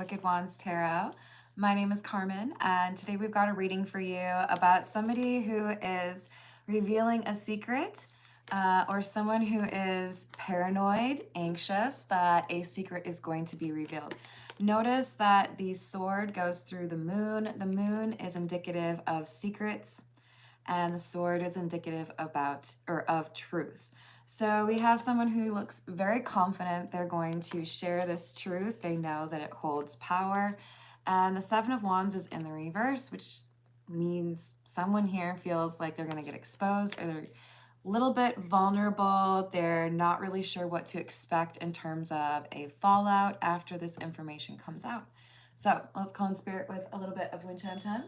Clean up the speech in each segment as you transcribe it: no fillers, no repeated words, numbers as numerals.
Wicked Wands Tarot. My name is Carmen, and today we've got a reading for you about somebody who is revealing a secret or someone who is paranoid, anxious that a secret is going to be revealed. Notice that the sword goes through the moon. The moon is indicative of secrets, and the sword is indicative of truth. So we have someone who looks very confident they're going to share this truth. They know that it holds power. And the Seven of Wands is in the reverse, which means someone here feels like they're going to get exposed, or they're a little bit vulnerable. They're not really sure what to expect in terms of a fallout after this information comes out. So let's call in spirit with a little bit of wind chime time.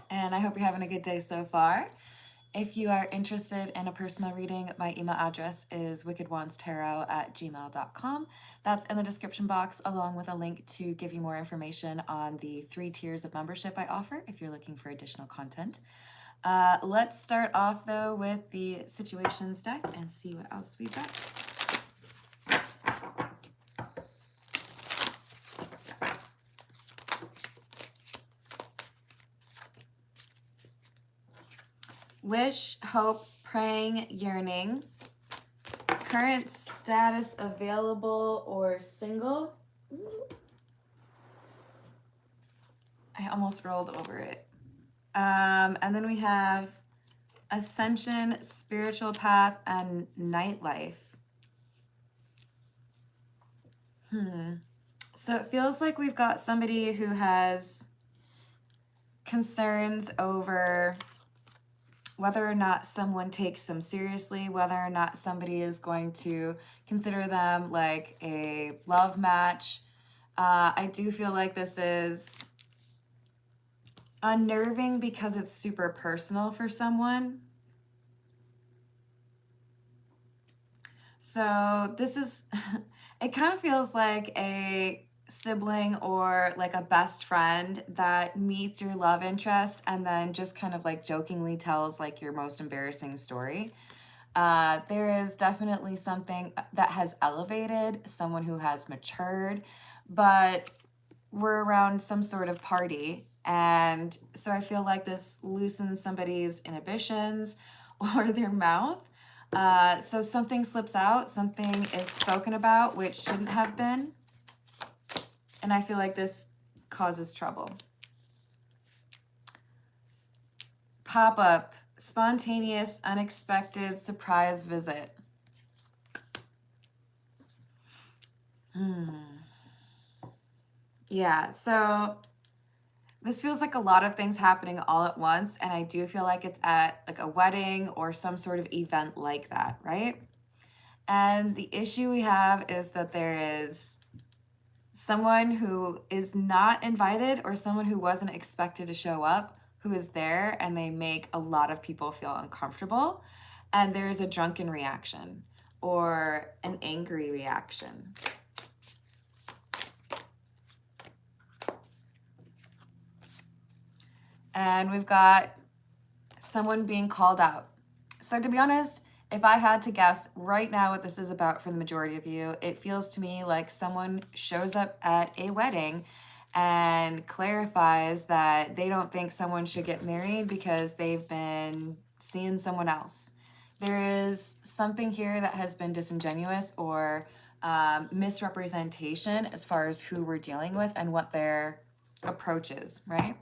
And I hope you're having a good day so far. If you are interested in a personal reading, my email address is wickedwandstarot@gmail.com. That's in the description box, along with a link to give you more information on the 3 tiers of membership I offer if you're looking for additional content. Let's start off, though, with the situations deck and see what else we've got. Wish, hope, praying, yearning. Current status available or single. I almost rolled over it. And then we have ascension, spiritual path, and nightlife. So it feels like we've got somebody who has concerns over whether or not someone takes them seriously, whether or not somebody is going to consider them like a love match. I do feel like this is unnerving because it's super personal for someone. So this is, it kind of feels like a sibling or like a best friend that meets your love interest and then just kind of like jokingly tells like your most embarrassing story. There is definitely something that has elevated, someone who has matured, but we're around some sort of party. And so I feel like this loosens somebody's inhibitions or their mouth. So something slips out, something is spoken about, which shouldn't have been. And I feel like this causes trouble. Pop-up, spontaneous, unexpected, surprise visit. Yeah, so this feels like a lot of things happening all at once, and I do feel like it's at like a wedding or some sort of event like that, right? And the issue we have is that there is someone who is not invited or someone who wasn't expected to show up who is there, and they make a lot of people feel uncomfortable. And there's a drunken reaction or an angry reaction. And we've got someone being called out. So to be honest, if I had to guess right now what this is about for the majority of you, it feels to me like someone shows up at a wedding and clarifies that they don't think someone should get married because they've been seeing someone else. There is something here that has been disingenuous or misrepresentation as far as who we're dealing with and what their approach is, right?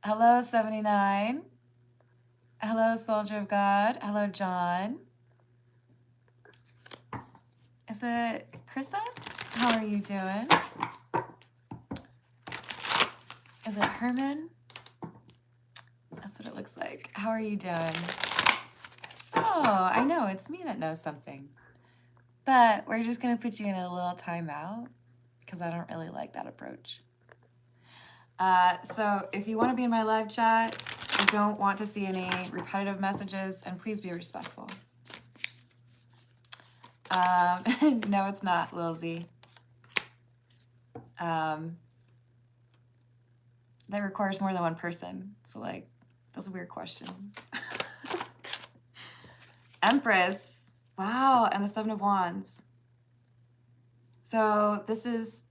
Hello, 79. Hello, Soldier of God. Hello, John. Is it Krissa? How are you doing? Is it Herman? That's what it looks like. How are you doing? Oh, I know. It's me that knows something. But we're just going to put you in a little timeout because I don't really like that approach. So if you want to be in my live chat, I don't want to see any repetitive messages, and please be respectful. No, it's not, Lil Z. That requires more than one person. So, like, that's a weird question. Empress, Wow, and the Seven of Wands. So this is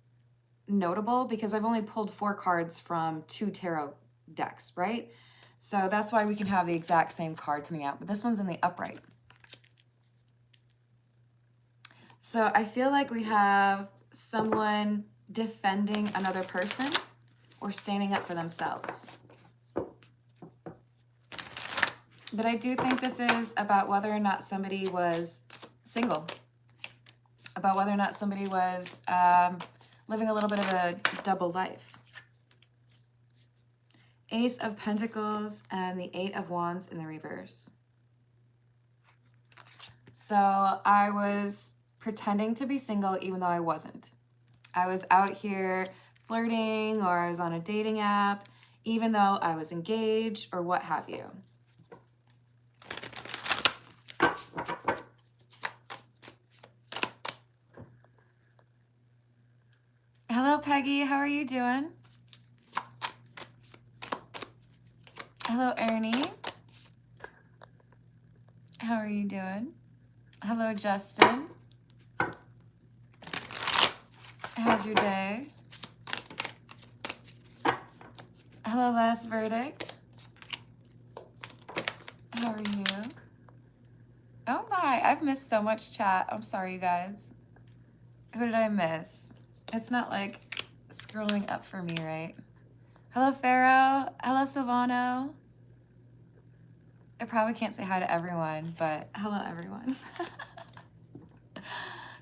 notable because I've only pulled 4 cards from 2 tarot decks, right? So that's why we can have the exact same card coming out, but this one's in the upright. So I feel like we have someone defending another person or standing up for themselves. But I do think this is about whether or not somebody was single, about whether or not somebody was living a little bit of a double life. Ace of Pentacles and the Eight of Wands in the reverse. So I was pretending to be single even though I wasn't. I was out here flirting, or I was on a dating app, even though I was engaged or what have you. Hello, Peggy. How are you doing? Hello, Ernie. How are you doing? Hello, Justin. How's your day? Hello, Last Verdict. How are you? Oh my, I've missed so much chat. I'm sorry, you guys. Who did I miss? It's not like scrolling up for me, right? Hello, Pharaoh. Hello, Silvano. I probably can't say hi to everyone, but hello, everyone.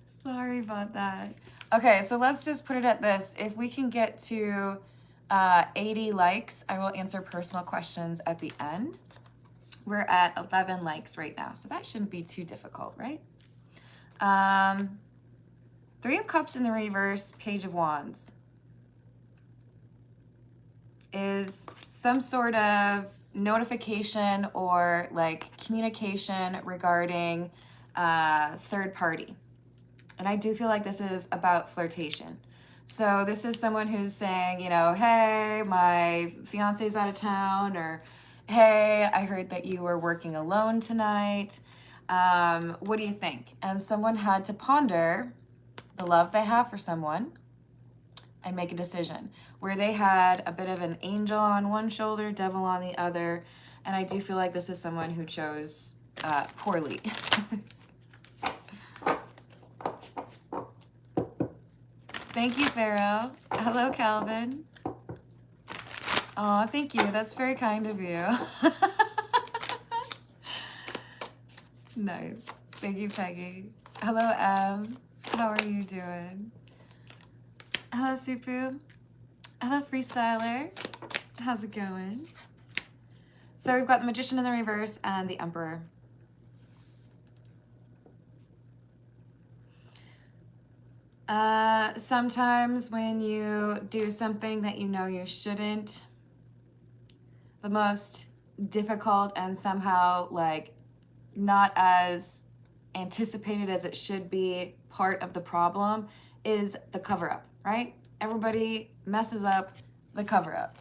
Sorry about that. Okay, so let's just put it at this. If we can get to 80 likes, I will answer personal questions at the end. We're at 11 likes right now, so that shouldn't be too difficult, right? 3 of Cups in the reverse, Page of Wands. Is some sort of notification or like communication regarding third party. And I do feel like this is about flirtation. So this is someone who's saying, you know, hey, my fiance's out of town, or hey, I heard that you were working alone tonight. What do you think? And someone had to ponder the love they have for someone and make a decision, where they had a bit of an angel on one shoulder, devil on the other. And I do feel like this is someone who chose poorly. Thank you, Pharaoh. Hello, Calvin. Oh, thank you. That's very kind of you. Nice. Thank you, Peggy. Hello, Em. How are you doing? Hello, Supu. Hello, Freestyler. How's it going? So we've got the Magician in the reverse and the Emperor. Sometimes when you do something that you know you shouldn't, the most difficult and somehow like not as anticipated as it should be part of the problem is the cover-up, right? Everybody messes up the cover-up.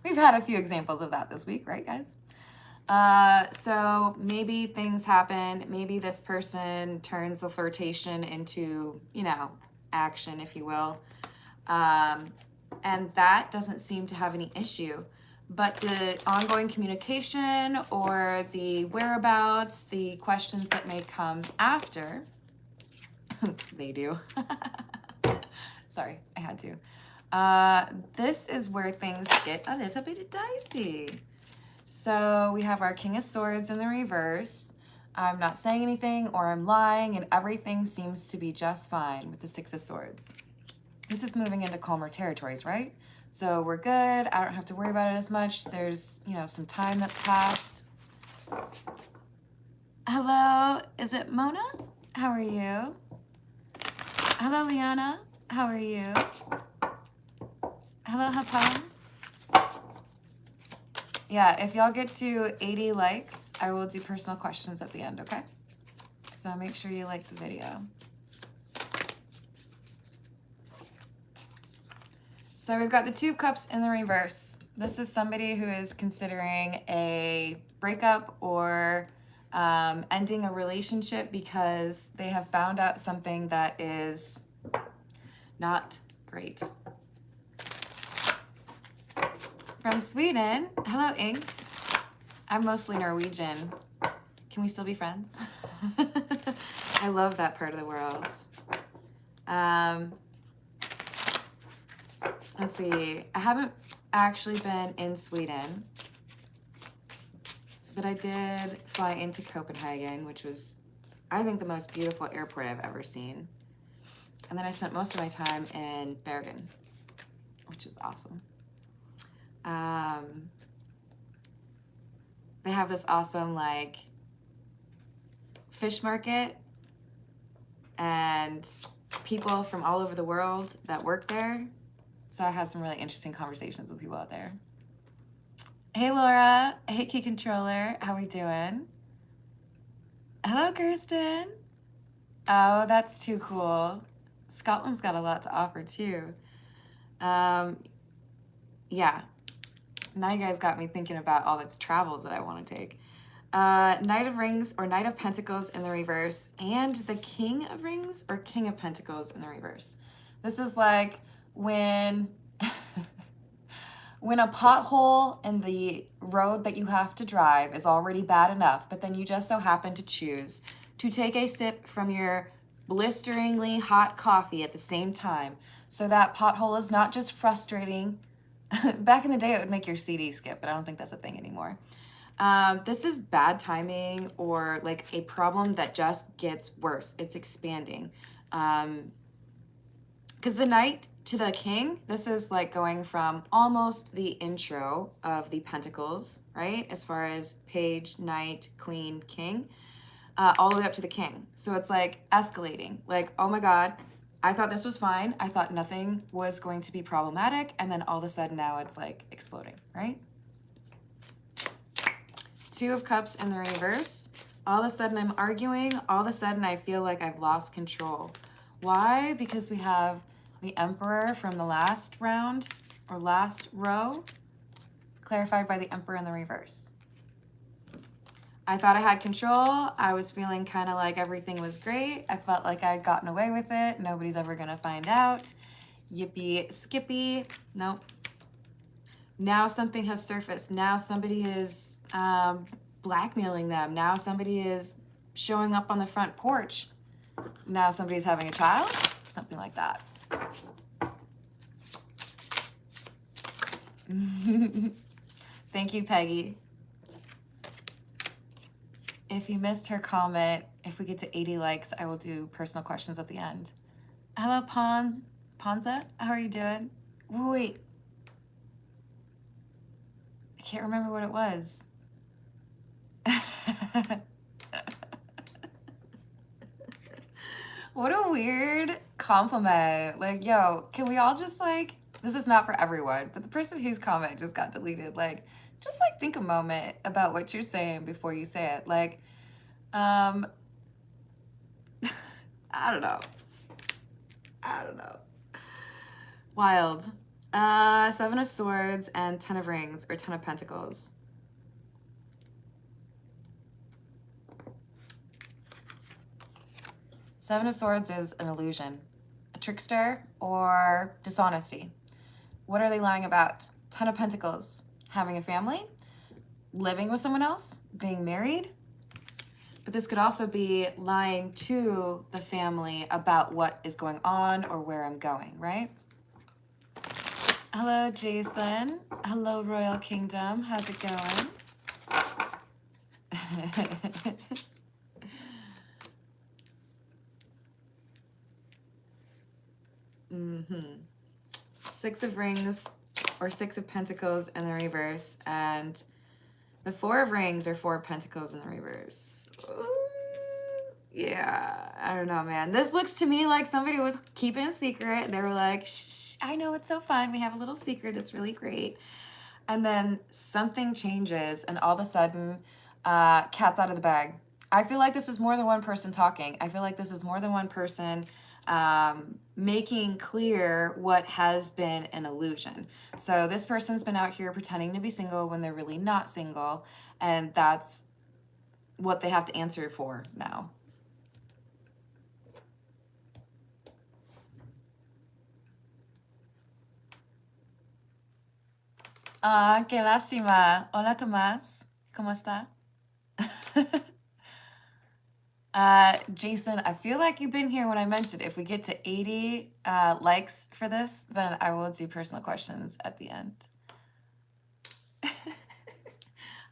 We've had a few examples of that this week, right, guys? So maybe things happen. Maybe this person turns the flirtation into, you know, action, if you will. And that doesn't seem to have any issue. But the ongoing communication or the whereabouts, the questions that may come after, they do. Sorry, I had to. This is where things get a little bit dicey. So we have our King of Swords in the reverse. I'm not saying anything or I'm lying, and everything seems to be just fine with the Six of Swords. This is moving into calmer territories, right? So we're good. I don't have to worry about it as much. There's, you know, some time that's passed. Hello, is it Mona? How are you? Hello, Liana. How are you? Hello, Hapam. Yeah, if y'all get to 80 likes, I will do personal questions at the end, okay? So make sure you like the video. So we've got the Two of Cups in the reverse. This is somebody who is considering a breakup or ending a relationship because they have found out something that is not great. From Sweden, hello Inked. I'm mostly Norwegian. Can we still be friends? I love that part of the world. Let's see. I haven't actually been in Sweden, but I did fly into Copenhagen, which was, I think, the most beautiful airport I've ever seen. And then I spent most of my time in Bergen, which is awesome. They have this awesome, like, fish market and people from all over the world that work there. So I had some really interesting conversations with people out there. Hey, Laura. Hey, Key Controller. How we doing? Hello, Kirsten. Oh, that's too cool. Scotland's got a lot to offer, too. Yeah. Now you guys got me thinking about all its travels that I want to take. Knight of Rings or Knight of Pentacles in the reverse, and the King of Rings or King of Pentacles in the reverse. This is like when when a pothole in the road that you have to drive is already bad enough, but then you just so happen to choose to take a sip from your blisteringly hot coffee at the same time. So that pothole is not just frustrating. Back in the day, it would make your CD skip, but I don't think that's a thing anymore. This is bad timing or like a problem that just gets worse. It's expanding. Because the Knight to the King, this is like going from almost the intro of the Pentacles, right? As far as Page, Knight, Queen, King, all the way up to the King. So it's like escalating. Like, oh my God, I thought this was fine. I thought nothing was going to be problematic. And then all of a sudden now it's like exploding, right? Two of Cups in the reverse. All of a sudden I'm arguing. All of a sudden I feel like I've lost control. Why? Because we have the Emperor from the last round or last row, clarified by the Emperor in the reverse. I thought I had control. I was feeling kind of like everything was great. I felt like I'd gotten away with it. Nobody's ever gonna find out. Yippee skippy. Nope. Now something has surfaced. Now somebody is blackmailing them. Now somebody is showing up on the front porch. Now somebody's having a child. Something like that. Thank you, Peggy. If you missed her comment, if we get to 80 likes, I will do personal questions at the end. Hello, Ponza. How are you doing? Wait. I can't remember what it was. What a weird compliment. Like, yo, can we all just like, this is not for everyone, but the person whose comment just got deleted, like, just like think a moment about what you're saying before you say it. Like, I don't know. Wild. Seven of Swords and 10 of Rings or 10 of Pentacles. Seven of Swords is an illusion, a trickster, or dishonesty. What are they lying about? 10 of Pentacles, having a family, living with someone else, being married. But this could also be lying to the family about what is going on or where I'm going, right? Hello, Jason. Hello, Royal Kingdom. How's it going? Six of Rings or Six of Pentacles in the reverse, and the Four of Rings or Four of Pentacles in the reverse. Ooh, yeah, I don't know, man. This looks to me like somebody was keeping a secret. They were like, shh, I know it's so fun. We have a little secret. It's really great. And then something changes, and all of a sudden, cat's out of the bag. I feel like this is more than one person talking. I feel like this is more than one person making clear what has been an illusion. So this person's been out here pretending to be single when they're really not single, and that's what they have to answer for now. Ah, qué lástima. Hola, Tomás. ¿Cómo está? Jason, I feel like you've been here when I mentioned if we get to 80 likes for this, then I will do personal questions at the end.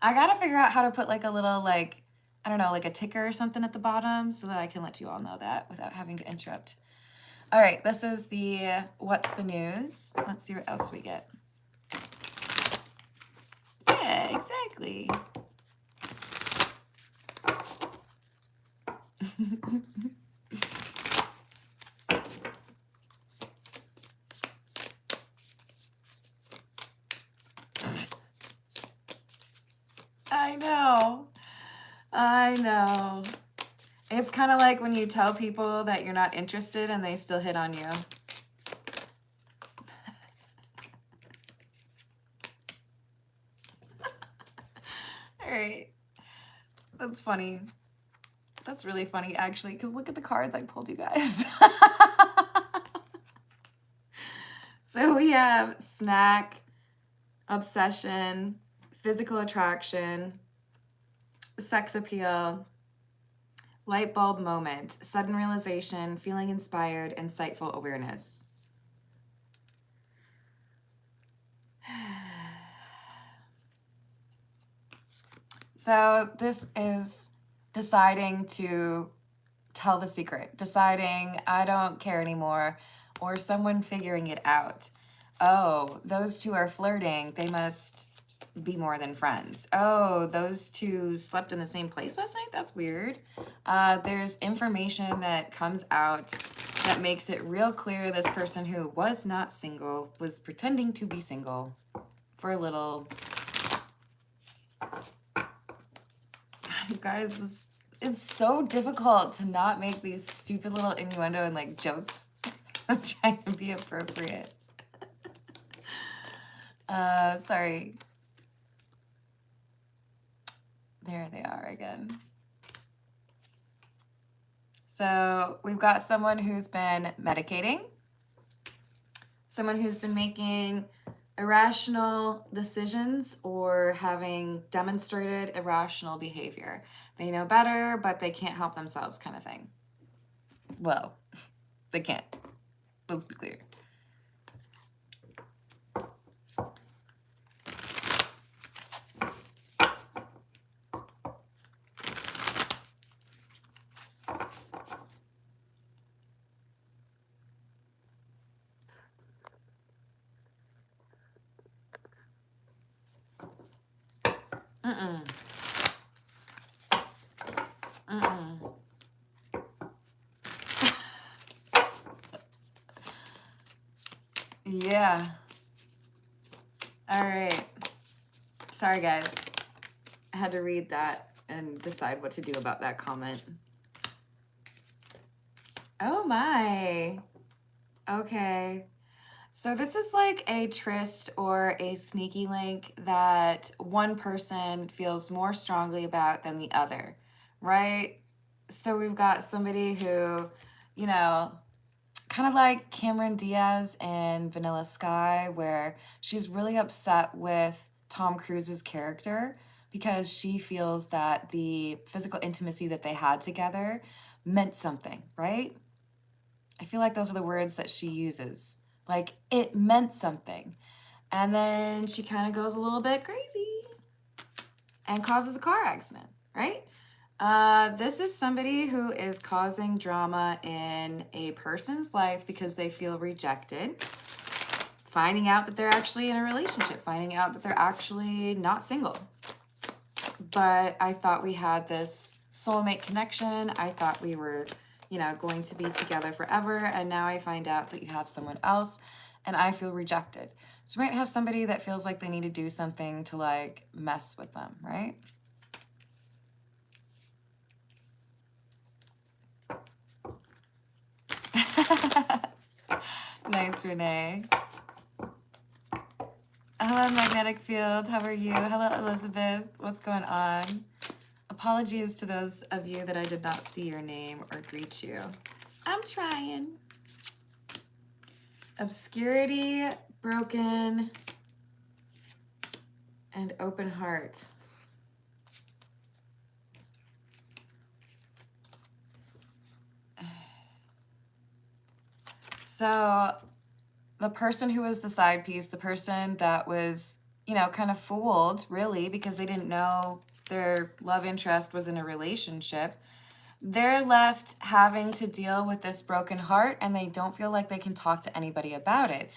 I gotta figure out how to put like a little, like, I don't know, like a ticker or something at the bottom so that I can let you all know that without having to interrupt. All right, this is the What's the News. Let's see what else we get. Yeah, exactly. I know. I know. It's kind of like when you tell people that you're not interested and they still hit on you. All right. That's funny. That's really funny, actually, because look at the cards I pulled, you guys. So we have snack, obsession, physical attraction, sex appeal, light bulb moment, sudden realization, feeling inspired, insightful awareness. So this is deciding to tell the secret, deciding I don't care anymore, or someone figuring it out. Oh, those two are flirting. They must be more than friends. Oh, those two slept in the same place last night? That's weird. There's information that comes out that makes it real clear this person who was not single was pretending to be single for a little. You guys, this is so difficult to not make these stupid little innuendo and like jokes. I'm trying to be appropriate. Sorry. There they are again. So we've got someone who's been medicating, someone who's been making irrational decisions or having demonstrated irrational behavior. They know better, but they can't help themselves, kind of thing. Well, they can't. Let's be clear. Mm-mm. Mm-mm. Yeah. All right. Sorry, guys. I had to read that and decide what to do about that comment. Oh my. Okay. So this is like a tryst or a sneaky link that one person feels more strongly about than the other, right? So we've got somebody who, you know, kind of like Cameron Diaz in Vanilla Sky, where she's really upset with Tom Cruise's character because she feels that the physical intimacy that they had together meant something, right? I feel like those are the words that she uses. Like, it meant something. And then she kind of goes a little bit crazy and causes a car accident, right? This is somebody who is causing drama in a person's life because they feel rejected, finding out that they're actually in a relationship, finding out that they're actually not single. But I thought we had this soulmate connection. I thought we were, you know, going to be together forever. And now I find out that you have someone else and I feel rejected. So we might have somebody that feels like they need to do something to like mess with them, right? Nice, Renee. Hello, Magnetic Field. How are you? Hello, Elizabeth. What's going on? A Apologies to those of you that I did not see your name or greet you. I'm trying. Obscurity, broken, and open heart. So the person who was the side piece, the person that was, you know, kind of fooled, really, because they didn't know their love interest was in a relationship, they're left having to deal with this broken heart, and they don't feel like they can talk to anybody about it.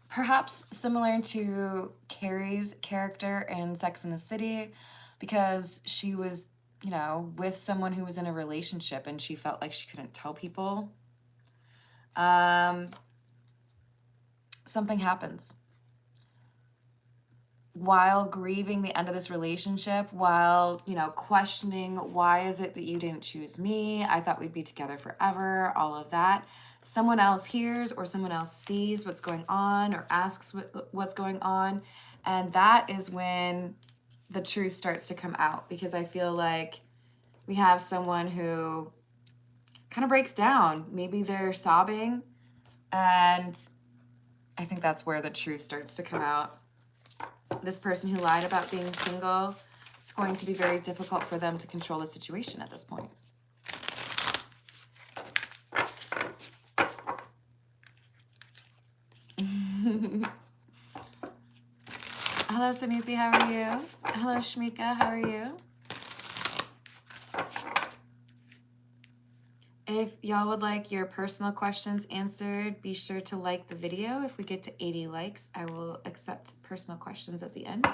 Perhaps similar to Carrie's character in Sex and the City, because she was, you know, with someone who was in a relationship and she felt like she couldn't tell people. Something happens. While grieving the end of this relationship, while, you know, questioning, why is it that you didn't choose me? I thought we'd be together forever, all of that. Someone else hears or someone else sees what's going on or asks what's going on. And that is when the truth starts to come out, because I feel like we have someone who kind of breaks down. Maybe they're sobbing, and I think that's where the truth starts to come out. This person who lied about being single, it's going to be very difficult for them to control the situation at this point. Hello, Suniti, how are you? Hello, Shmika, how are you? If y'all would like your personal questions answered, be sure to like the video. If we get to 80 likes, I will accept personal questions at the end.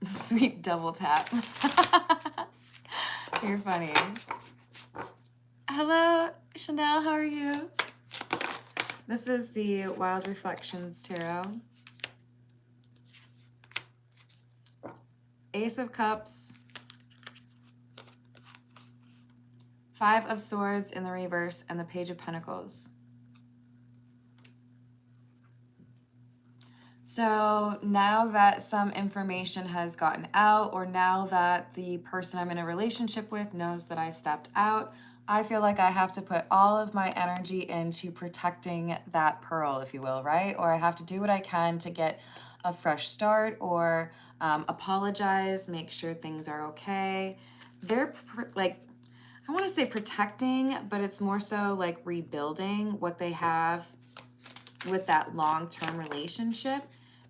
Sweet double tap. You're funny. Hello, Chanel, how are you? This is the Wild Reflections Tarot. Ace of Cups, Five of Swords in the reverse, and the Page of Pentacles. So now that some information has gotten out, or now that the person I'm in a relationship with knows that I stepped out, I feel like I have to put all of my energy into protecting that pearl, if you will, right? Or I have to do what I can to get a fresh start, or apologize, make sure things are okay. They're like, I want to say protecting, but it's more so like rebuilding what they have with that long-term relationship.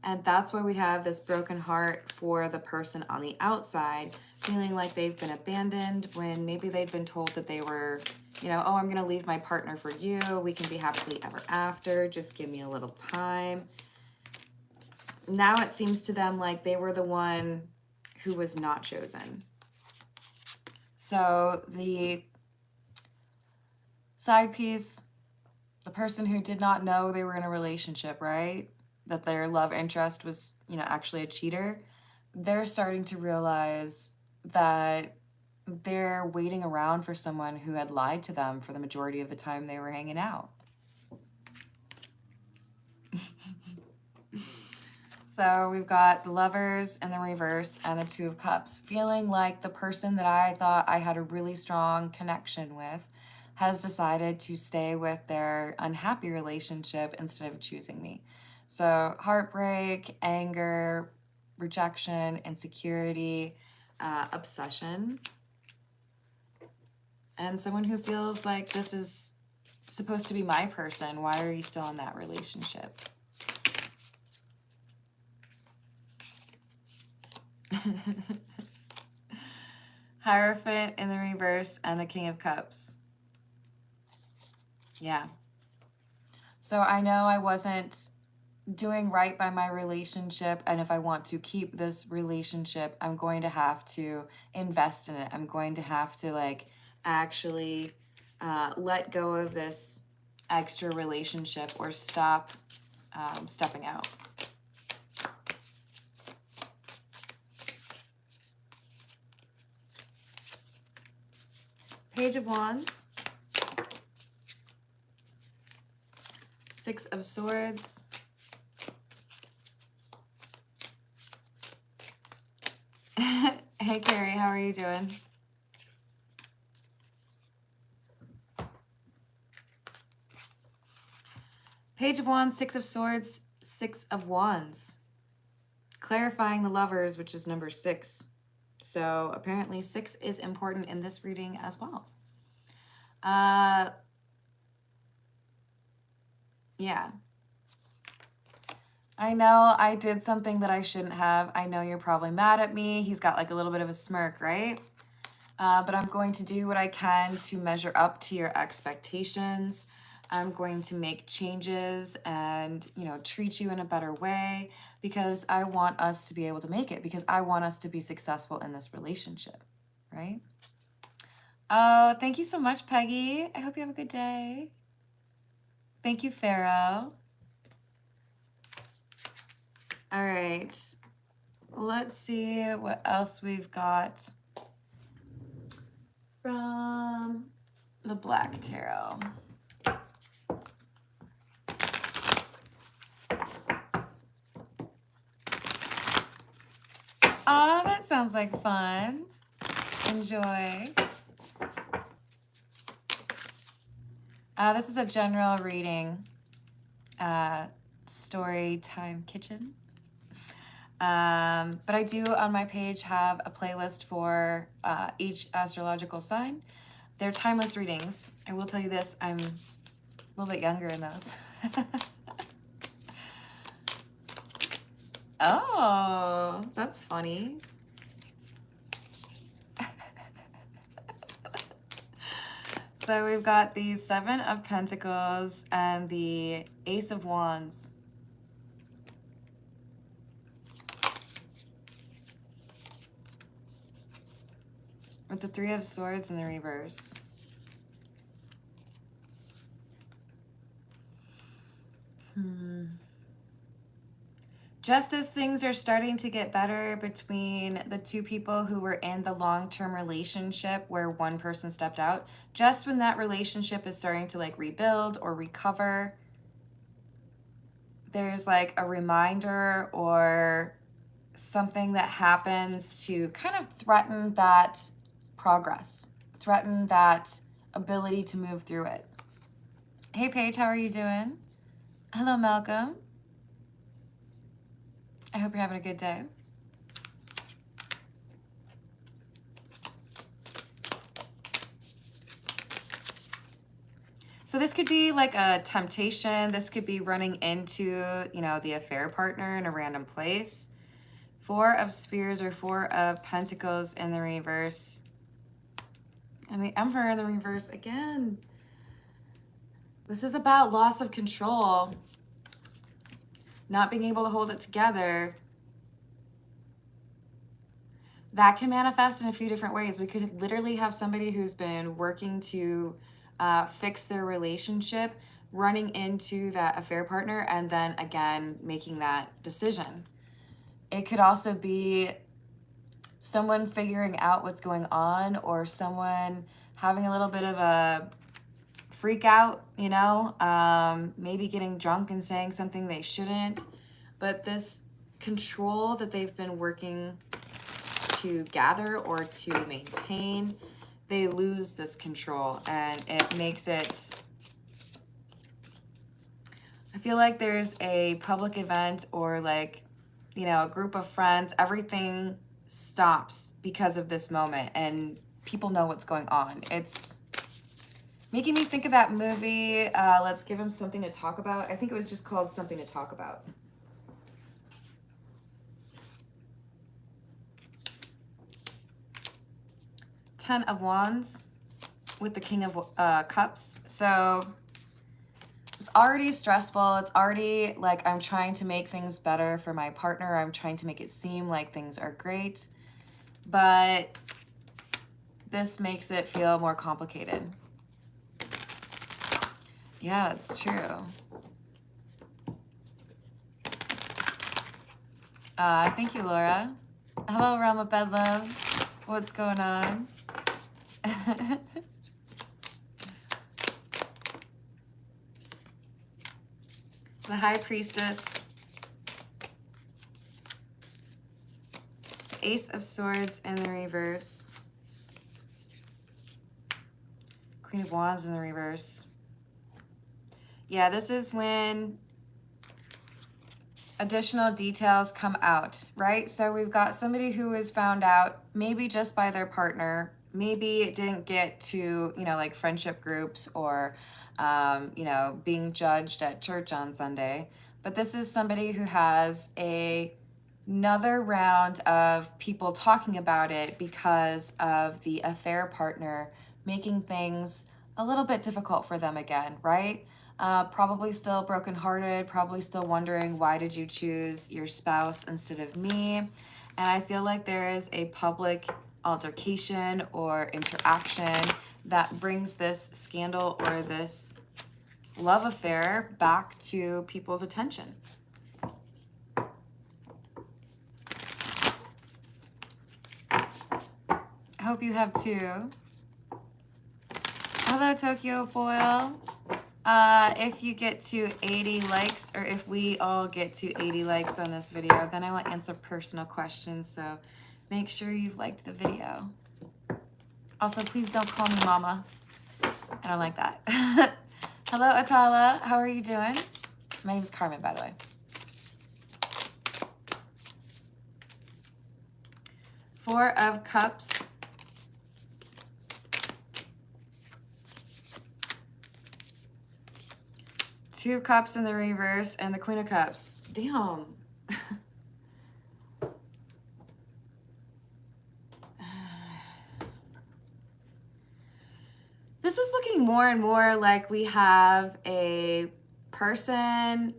And that's why we have this broken heart for the person on the outside, feeling like they've been abandoned when maybe they'd been told that they were, you know, oh, I'm going to leave my partner for you. We can be happily ever after. Just give me a little time. Now it seems to them like they were the one who was not chosen. So the side piece, the person who did not know they were in a relationship, right? That their love interest was, you know, actually a cheater. They're starting to realize that they're waiting around for someone who had lied to them for the majority of the time they were hanging out. So we've got the Lovers in the reverse and the Two of Cups, feeling like the person that I thought I had a really strong connection with has decided to stay with their unhappy relationship instead of choosing me. So heartbreak, anger, rejection, insecurity, obsession, and someone who feels like this is supposed to be my person. Why are you still in that relationship? Hierophant in the reverse and the King of Cups. Yeah. So I know I wasn't doing right by my relationship, and if I want to keep this relationship, I'm going to have to invest in it. I'm going to have to like actually let go of this extra relationship or stop stepping out. Page of Wands. Six of Swords. Hey, Carrie, how are you doing? Page of Wands, Six of Swords, Six of Wands. Clarifying the Lovers, which is number 6. So apparently 6 is important in this reading as well. Yeah. I know I did something that I shouldn't have. I know you're probably mad at me. He's got like a little bit of a smirk, right? But I'm going to do what I can to measure up to your expectations. I'm going to make changes and, you know, treat you in a better way because I want us to be able to make it, because I want us to be successful in this relationship, right? Oh, thank you so much, Peggy. I hope you have a good day. Thank you, Pharaoh. All right, let's see what else we've got from the Black Tarot. Oh, that sounds like fun. Enjoy. This is a general reading. Story time kitchen. But I do on my page have a playlist for each astrological sign. They're timeless readings. I will tell you this, I'm a little bit younger in those. Oh, that's funny. So we've got the Seven of Pentacles and the Ace of Wands. With the Three of Swords in the reverse. Just as things are starting to get better between the two people who were in the long-term relationship where one person stepped out, just when that relationship is starting to like rebuild or recover, there's like a reminder or something that happens to kind of threaten that progress, threaten that ability to move through it. Hey Paige, how are you doing? Hello, Malcolm. I hope you're having a good day. So this could be like a temptation. This could be running into, you know, the affair partner in a random place. Four of Spears or Four of Pentacles in the reverse. And the Emperor in the reverse again. This is about loss of control. Not being able to hold it together. That can manifest in a few different ways. We could literally have somebody who's been working to fix their relationship, running into that affair partner, and then again, making that decision. It could also be someone figuring out what's going on, or someone having a little bit of a freak out, you know, maybe getting drunk and saying something they shouldn't. But this control that they've been working to gather or to maintain, they lose this control, and it makes it, I feel like there's a public event or like, you know, a group of friends, everything stops because of this moment and people know what's going on. It's making me think of that movie, Let's Give Him Something to Talk About. I think it was just called Something to Talk About. Ten of Wands with the King of Cups. So it's already stressful. It's already like I'm trying to make things better for my partner. I'm trying to make it seem like things are great. But this makes it feel more complicated. Yeah, it's true. Thank you, Laura. Hello, Realm of Bedlam. What's going on? the High Priestess, Ace of Swords in the reverse, Queen of Wands in the reverse. Yeah, this is when additional details come out, right? So we've got somebody who is found out maybe just by their partner, maybe it didn't get to, you know, like friendship groups or, you know, being judged at church on Sunday. But this is somebody who has another round of people talking about it because of the affair partner making things a little bit difficult for them again, right? Probably still brokenhearted, probably still wondering, why did you choose your spouse instead of me? And I feel like there is a public altercation or interaction that brings this scandal or this love affair back to people's attention. I hope you have too. Hello, Tokyo Foil. If you get to 80 likes, or if we all get to 80 likes on this video, then I will answer personal questions, so make sure you've liked the video. Also, please don't call me mama. I don't like that. Hello, Atala. How are you doing? My name is Carmen, by the way. Four of Cups. Two of Cups in the reverse and the Queen of Cups. Damn. This is looking more and more like we have a person,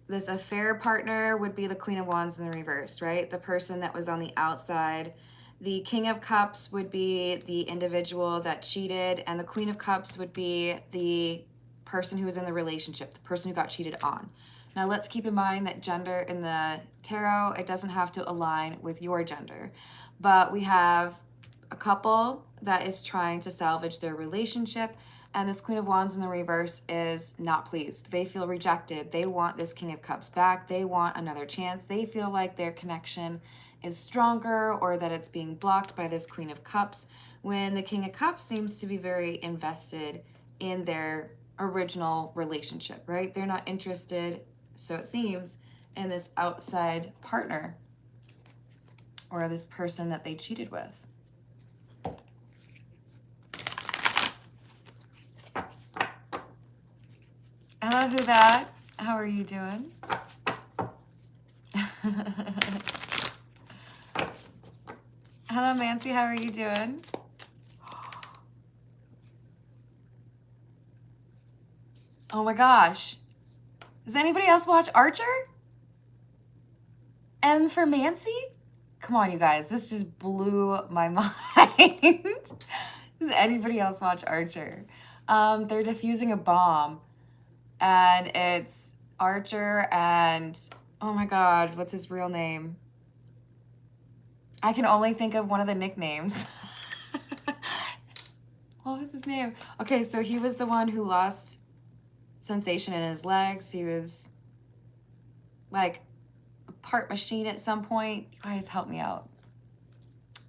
this affair partner would be the Queen of Wands in the reverse, right? The person that was on the outside. The King of Cups would be the individual that cheated, and the Queen of Cups would be the person who was in the relationship, the person who got cheated on. Now let's keep in mind that gender in the tarot, it doesn't have to align with your gender, but we have a couple that is trying to salvage their relationship, and this Queen of Wands in the reverse is not pleased. They feel rejected. They want this King of Cups back. They want another chance. They feel like their connection is stronger, or that it's being blocked by this Queen of Cups, when the King of Cups seems to be very invested in their original relationship, right? They're not interested, so it seems, in this outside partner or this person that they cheated with. Hello, who that? How are you doing? Hello, Mancy. How are you doing? Oh my gosh. Does anybody else watch Archer? M for Mancy? Come on, you guys. This just blew my mind. Does anybody else watch Archer? They're defusing a bomb. And it's Archer and, oh my God, what's his real name? I can only think of one of the nicknames. What was his name? Okay, so he was the one who lost sensation in his legs. He was like a part machine at some point. You guys help me out.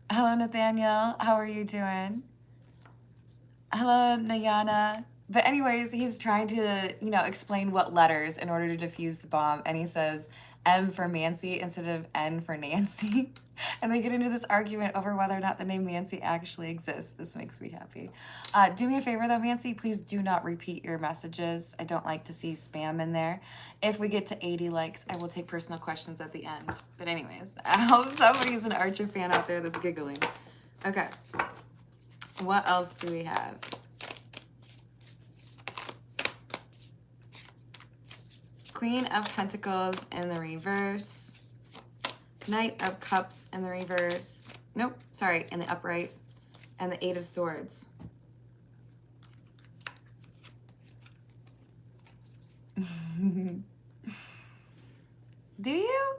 Hello, Nathaniel. How are you doing? Hello, Nayana. But anyways, he's trying to, you know, explain what letters in order to defuse the bomb. And he says M for Mancy instead of N for Nancy. And they get into this argument over whether or not the name Mancy actually exists. This makes me happy. Do me a favor though, Mancy, please do not repeat your messages. I don't like to see spam in there. If we get to 80 likes, I will take personal questions at the end. But anyways, I hope somebody's an Archer fan out there that's giggling. Okay. What else do we have? Queen of Pentacles in the reverse. Knight of Cups in the reverse. Nope, sorry, in the upright. And the Eight of Swords. Do you?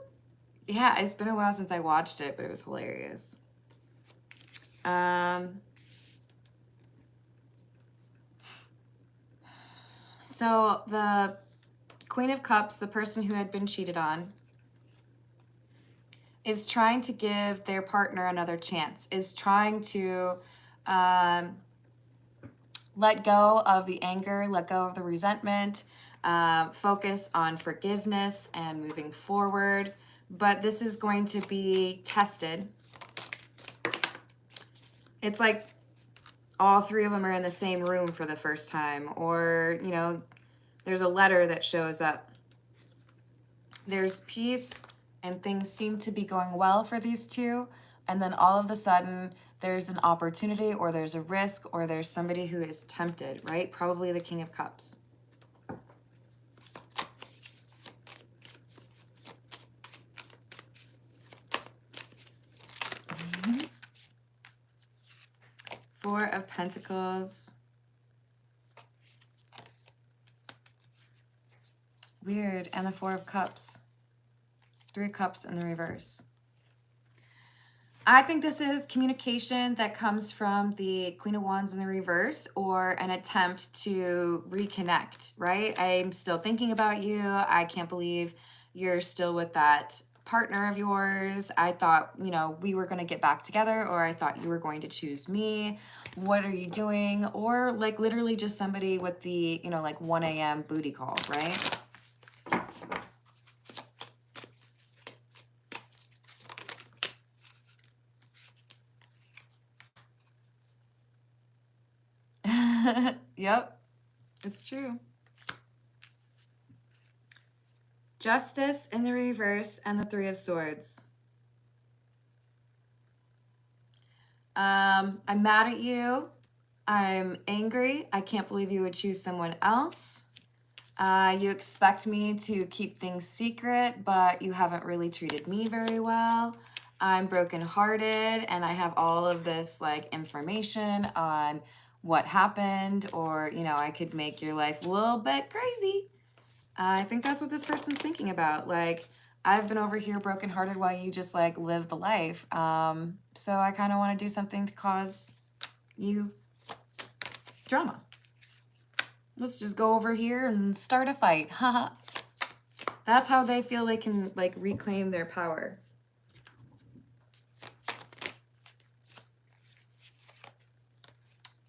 Yeah, it's been a while since I watched it, but it was hilarious. So the Queen of Cups, the person who had been cheated on, is trying to give their partner another chance, is trying to let go of the anger, let go of the resentment, focus on forgiveness and moving forward. But this is going to be tested. It's like all three of them are in the same room for the first time, or, you know, there's a letter that shows up. There's peace and things seem to be going well for these two. And then all of a sudden there's an opportunity, or there's a risk, or there's somebody who is tempted, right? Probably the King of Cups. Four of Pentacles. Weird. And the Four of Cups. Three Cups in the reverse. I think this is communication that comes from the Queen of Wands in the reverse, or an attempt to reconnect, right? I'm still thinking about you. I can't believe you're still with that partner of yours. I thought, you know, we were going to get back together, or I thought you were going to choose me. What are you doing? Or like literally just somebody with the, you know, like 1 a.m. booty call, right? Yep, it's true. Justice in the reverse and the Three of Swords. I'm mad at you. I'm angry. I can't believe you would choose someone else. You expect me to keep things secret, but you haven't really treated me very well. I'm brokenhearted, and I have all of this like information on what happened, or, you know, I could make your life a little bit crazy. I think that's what this person's thinking about. Like, I've been over here brokenhearted while you just like live the life. So I kind of want to do something to cause you drama. Let's just go over here and start a fight. Haha. That's how they feel they can like reclaim their power.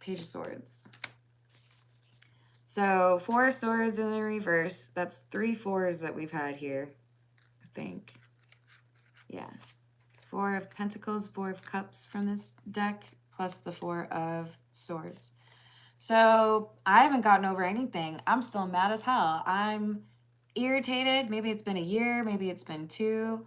Page of Swords. So 4 of Swords in the reverse. That's 3 4s that we've had here, I think. Yeah. 4 of Pentacles, 4 of Cups from this deck, plus the 4 of Swords. So I haven't gotten over anything. I'm still mad as hell. I'm irritated. Maybe it's been a year, maybe it's been 2.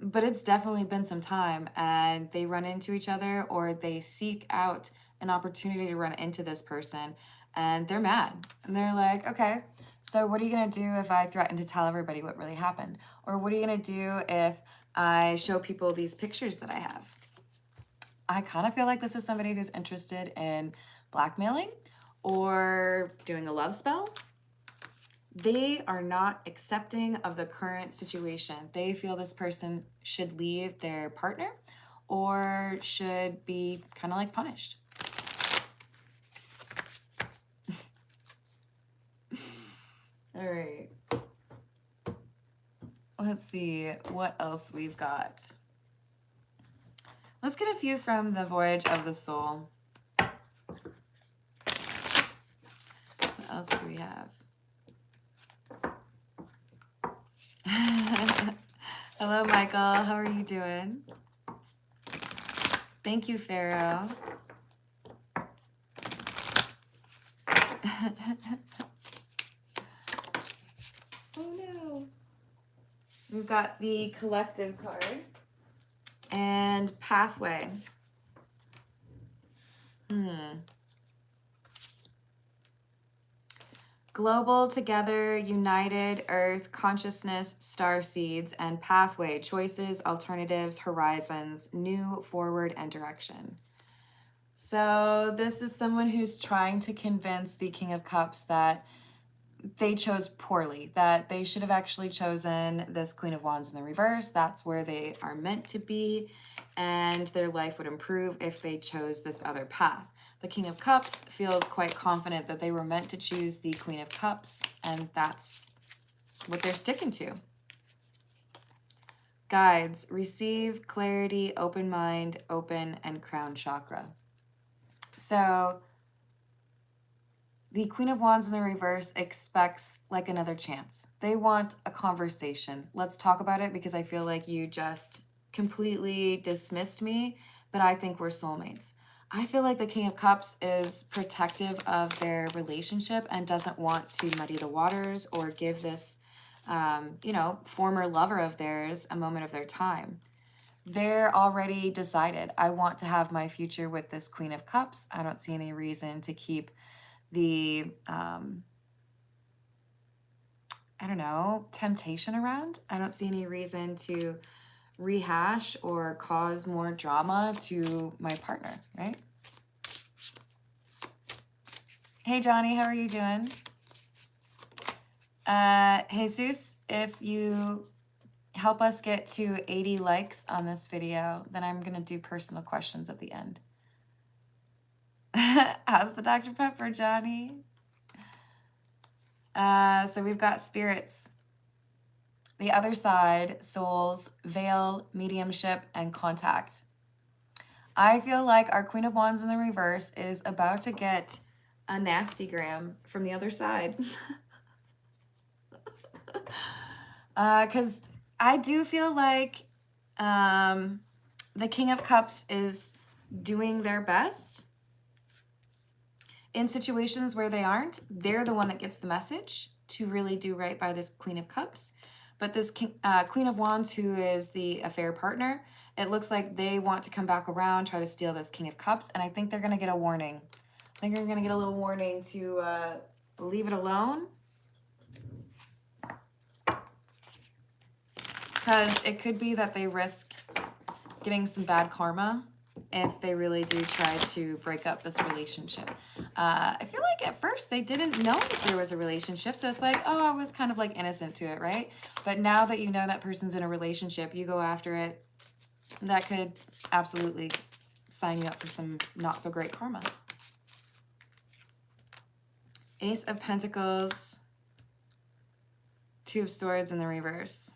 But it's definitely been some time, and they run into each other, or they seek out an opportunity to run into this person, and they're mad. And they're like, okay, so what are you going to do if I threaten to tell everybody what really happened? Or what are you going to do if I show people these pictures that I have? I kind of feel like this is somebody who's interested in blackmailing or doing a love spell. They are not accepting of the current situation. They feel this person should leave their partner or should be kind of like punished. All right. Let's see what else we've got. Let's get a few from the Voyage of the Soul. What else do we have? Hello, Michael. How are you doing? Thank you, Pharaoh. Oh, no. We've got the Collective card and Pathway. Global, together, united, earth, consciousness, star seeds, and pathway, choices, alternatives, horizons, new, forward, and direction. So this is someone who's trying to convince the King of Cups that they chose poorly, that they should have actually chosen this Queen of Wands in the reverse. That's where they are meant to be, and their life would improve if they chose this other path. The King of Cups feels quite confident that they were meant to choose the Queen of Cups, and that's what they're sticking to. Guides, receive, clarity, open mind, open, and crown chakra. So the Queen of Wands in the reverse expects like another chance. They want a conversation. Let's talk about it because I feel like you just completely dismissed me, but I think we're soulmates. I feel like the King of Cups is protective of their relationship and doesn't want to muddy the waters or give this, you know, former lover of theirs a moment of their time. They're already decided. I want to have my future with this Queen of Cups. I don't see any reason to keep the, I don't know, temptation around. I don't see any reason to rehash or cause more drama to my partner, right? Hey, Johnny, how are you doing? Jesus, if you help us get to 80 likes on this video, then I'm going to do personal questions at the end. How's the Dr. Pepper, Johnny? So we've got spirits. The other side, souls, veil, mediumship, and contact. I feel like our Queen of Wands in the reverse is about to get a nasty gram from the other side. Because I do feel like the King of Cups is doing their best. In situations where they aren't, they're the one that gets the message to really do right by this Queen of Cups. But this Queen of Wands, who is the affair partner, it looks like they want to come back around, try to steal this King of Cups, and I think they're going to get a warning. I think they're going to get a little warning to leave it alone. Because it could be that they risk getting some bad karma if they really do try to break up this relationship. I feel like at first they didn't know if there was a relationship, so it's like, oh, I was kind of like innocent to it, right? But now that you know that person's in a relationship, you go after it, that could absolutely sign you up for some not so great karma. Ace of Pentacles, Two of Swords in the reverse.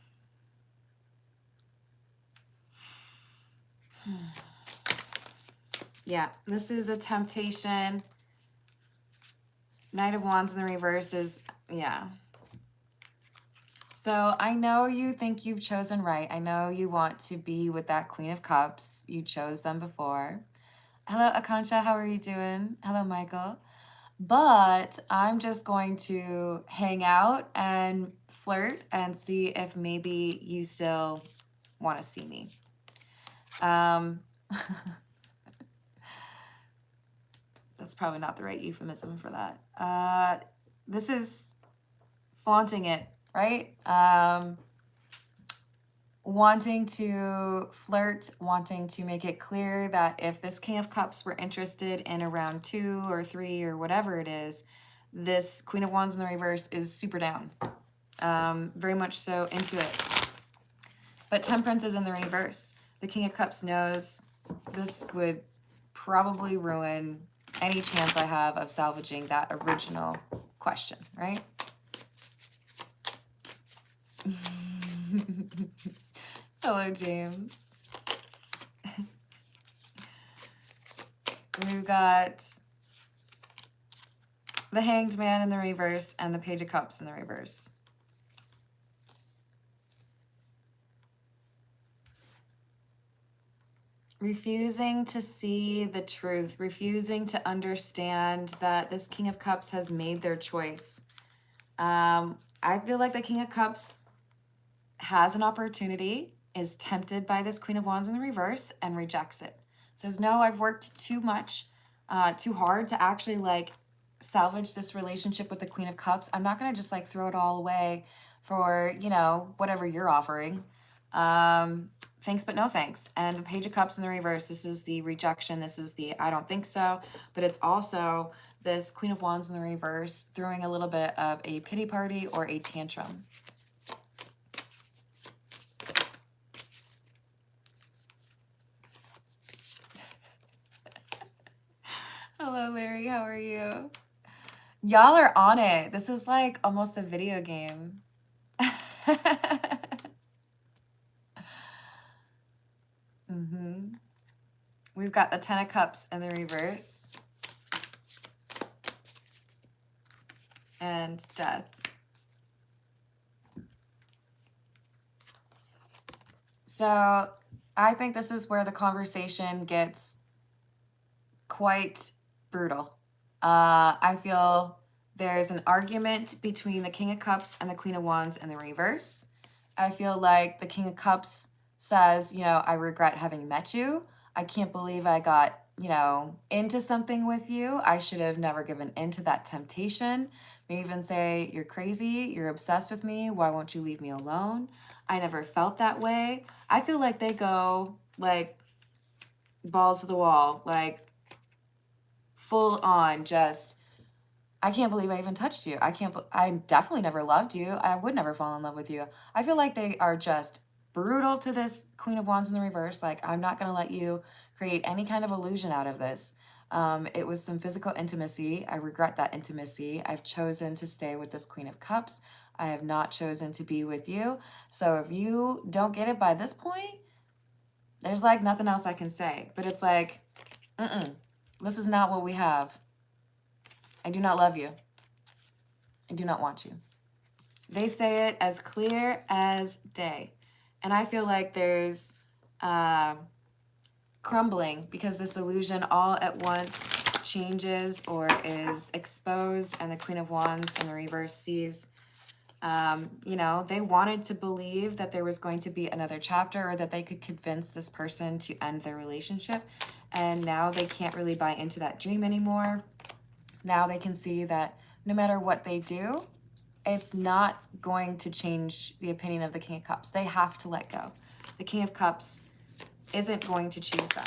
Yeah, this is a temptation. Knight of Wands in the reverse is, yeah. So I know you think you've chosen right. I know you want to be with that Queen of Cups. You chose them before. Hello, Akansha. How are you doing? Hello, Michael. But I'm just going to hang out and flirt and see if maybe you still want to see me. That's probably not the right euphemism for that. This is flaunting it, right? Wanting to flirt, wanting to make it clear that if this King of Cups were interested in a round 2 or 3 or whatever it is, this Queen of Wands in the reverse is super down. Very much so into it. But Temperance is in the reverse. The King of Cups knows this would probably ruin any chance I have of salvaging that original question, right? Hello, James. We've got the Hanged Man in the reverse and the Page of Cups in the reverse. Refusing to see the truth, refusing to understand that this King of Cups has made their choice. I feel like the King of Cups has an opportunity, is tempted by this Queen of Wands in the reverse, and rejects it. Says, no, I've worked too much, too hard to actually like salvage this relationship with the Queen of Cups. I'm not going to just like throw it all away for, you know, whatever you're offering. Thanks, but no thanks. And the Page of Cups in the reverse, this is the rejection. This is the I don't think so. But it's also this Queen of Wands in the reverse throwing a little bit of a pity party or a tantrum. Hello, Hello, Larry. How are you? Y'all are on it. This is like almost a video game. We've got the Ten of Cups in the reverse. And Death. So I think this is where the conversation gets quite brutal. I feel there's an argument between the King of Cups and the Queen of Wands in the reverse. I feel like the King of Cups says, you know, I regret having met you. I can't believe I got, you know, into something with you. I should have never given into that temptation. May even say, you're crazy, you're obsessed with me, why won't you leave me alone? I never felt that way. I feel like they go like balls to the wall, like full on just, I can't believe I even touched you. I definitely never loved you. I would never fall in love with you. I feel like they are just brutal to this Queen of Wands in the reverse. Like, I'm not going to let you create any kind of illusion out of this. It was some physical intimacy. I regret that intimacy. I've chosen to stay with this Queen of Cups. I have not chosen to be with you. So if you don't get it by this point, there's like nothing else I can say. But it's like, this is not what we have. I do not love you. I do not want you. They say it as clear as day. And I feel like there's crumbling because this illusion all at once changes or is exposed, and the Queen of Wands in the reverse sees, you know, they wanted to believe that there was going to be another chapter or that they could convince this person to end their relationship. And now they can't really buy into that dream anymore. Now they can see that no matter what they do, it's not going to change the opinion of the King of Cups. They have to let go. The King of Cups isn't going to choose them.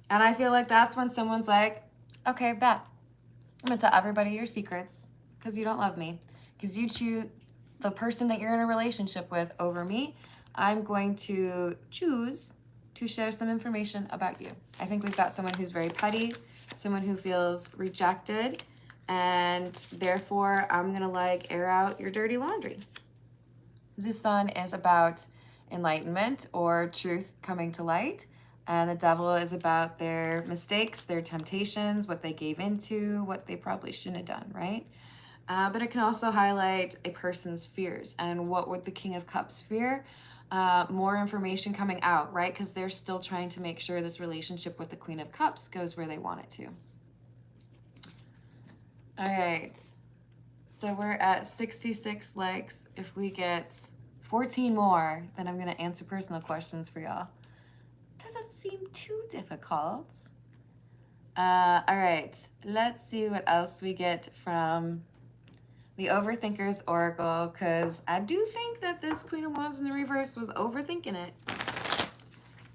And I feel like that's when someone's like, okay, bet. I'm going to tell everybody your secrets because you don't love me. Because you choose the person that you're in a relationship with over me. I'm going to choose to share some information about you. I think we've got someone who's very petty, someone who feels rejected, and therefore I'm gonna like air out your dirty laundry. The Sun is about enlightenment or truth coming to light, and the Devil is about their mistakes, their temptations, what they gave into, what they probably shouldn't have done, right? But it can also highlight a person's fears. And what would the King of Cups fear? More information coming out, right? Because they're still trying to make sure this relationship with the Queen of Cups goes where they want it to. All right. So we're at 66 likes. If we get 14 more, then I'm going to answer personal questions for y'all. Doesn't seem too difficult. All right. Let's see what else we get from the Overthinker's Oracle, because I do think that this Queen of Wands in the reverse was overthinking it.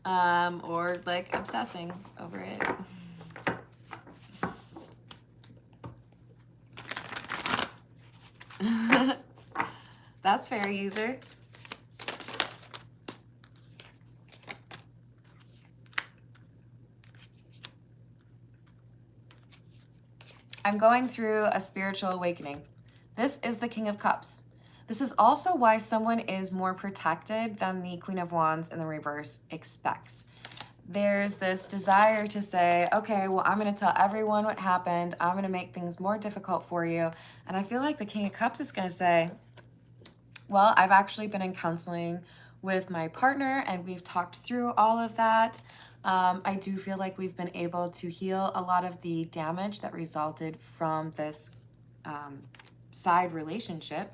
Or like obsessing over it. That's fair, user. I'm going through a spiritual awakening. This is the King of Cups. This is also why someone is more protected than the Queen of Wands in the reverse expects. There's this desire to say, okay, well, I'm going to tell everyone what happened. I'm going to make things more difficult for you. And I feel like the King of Cups is going to say, well, I've actually been in counseling with my partner and we've talked through all of that. I do feel like we've been able to heal a lot of the damage that resulted from this side relationship.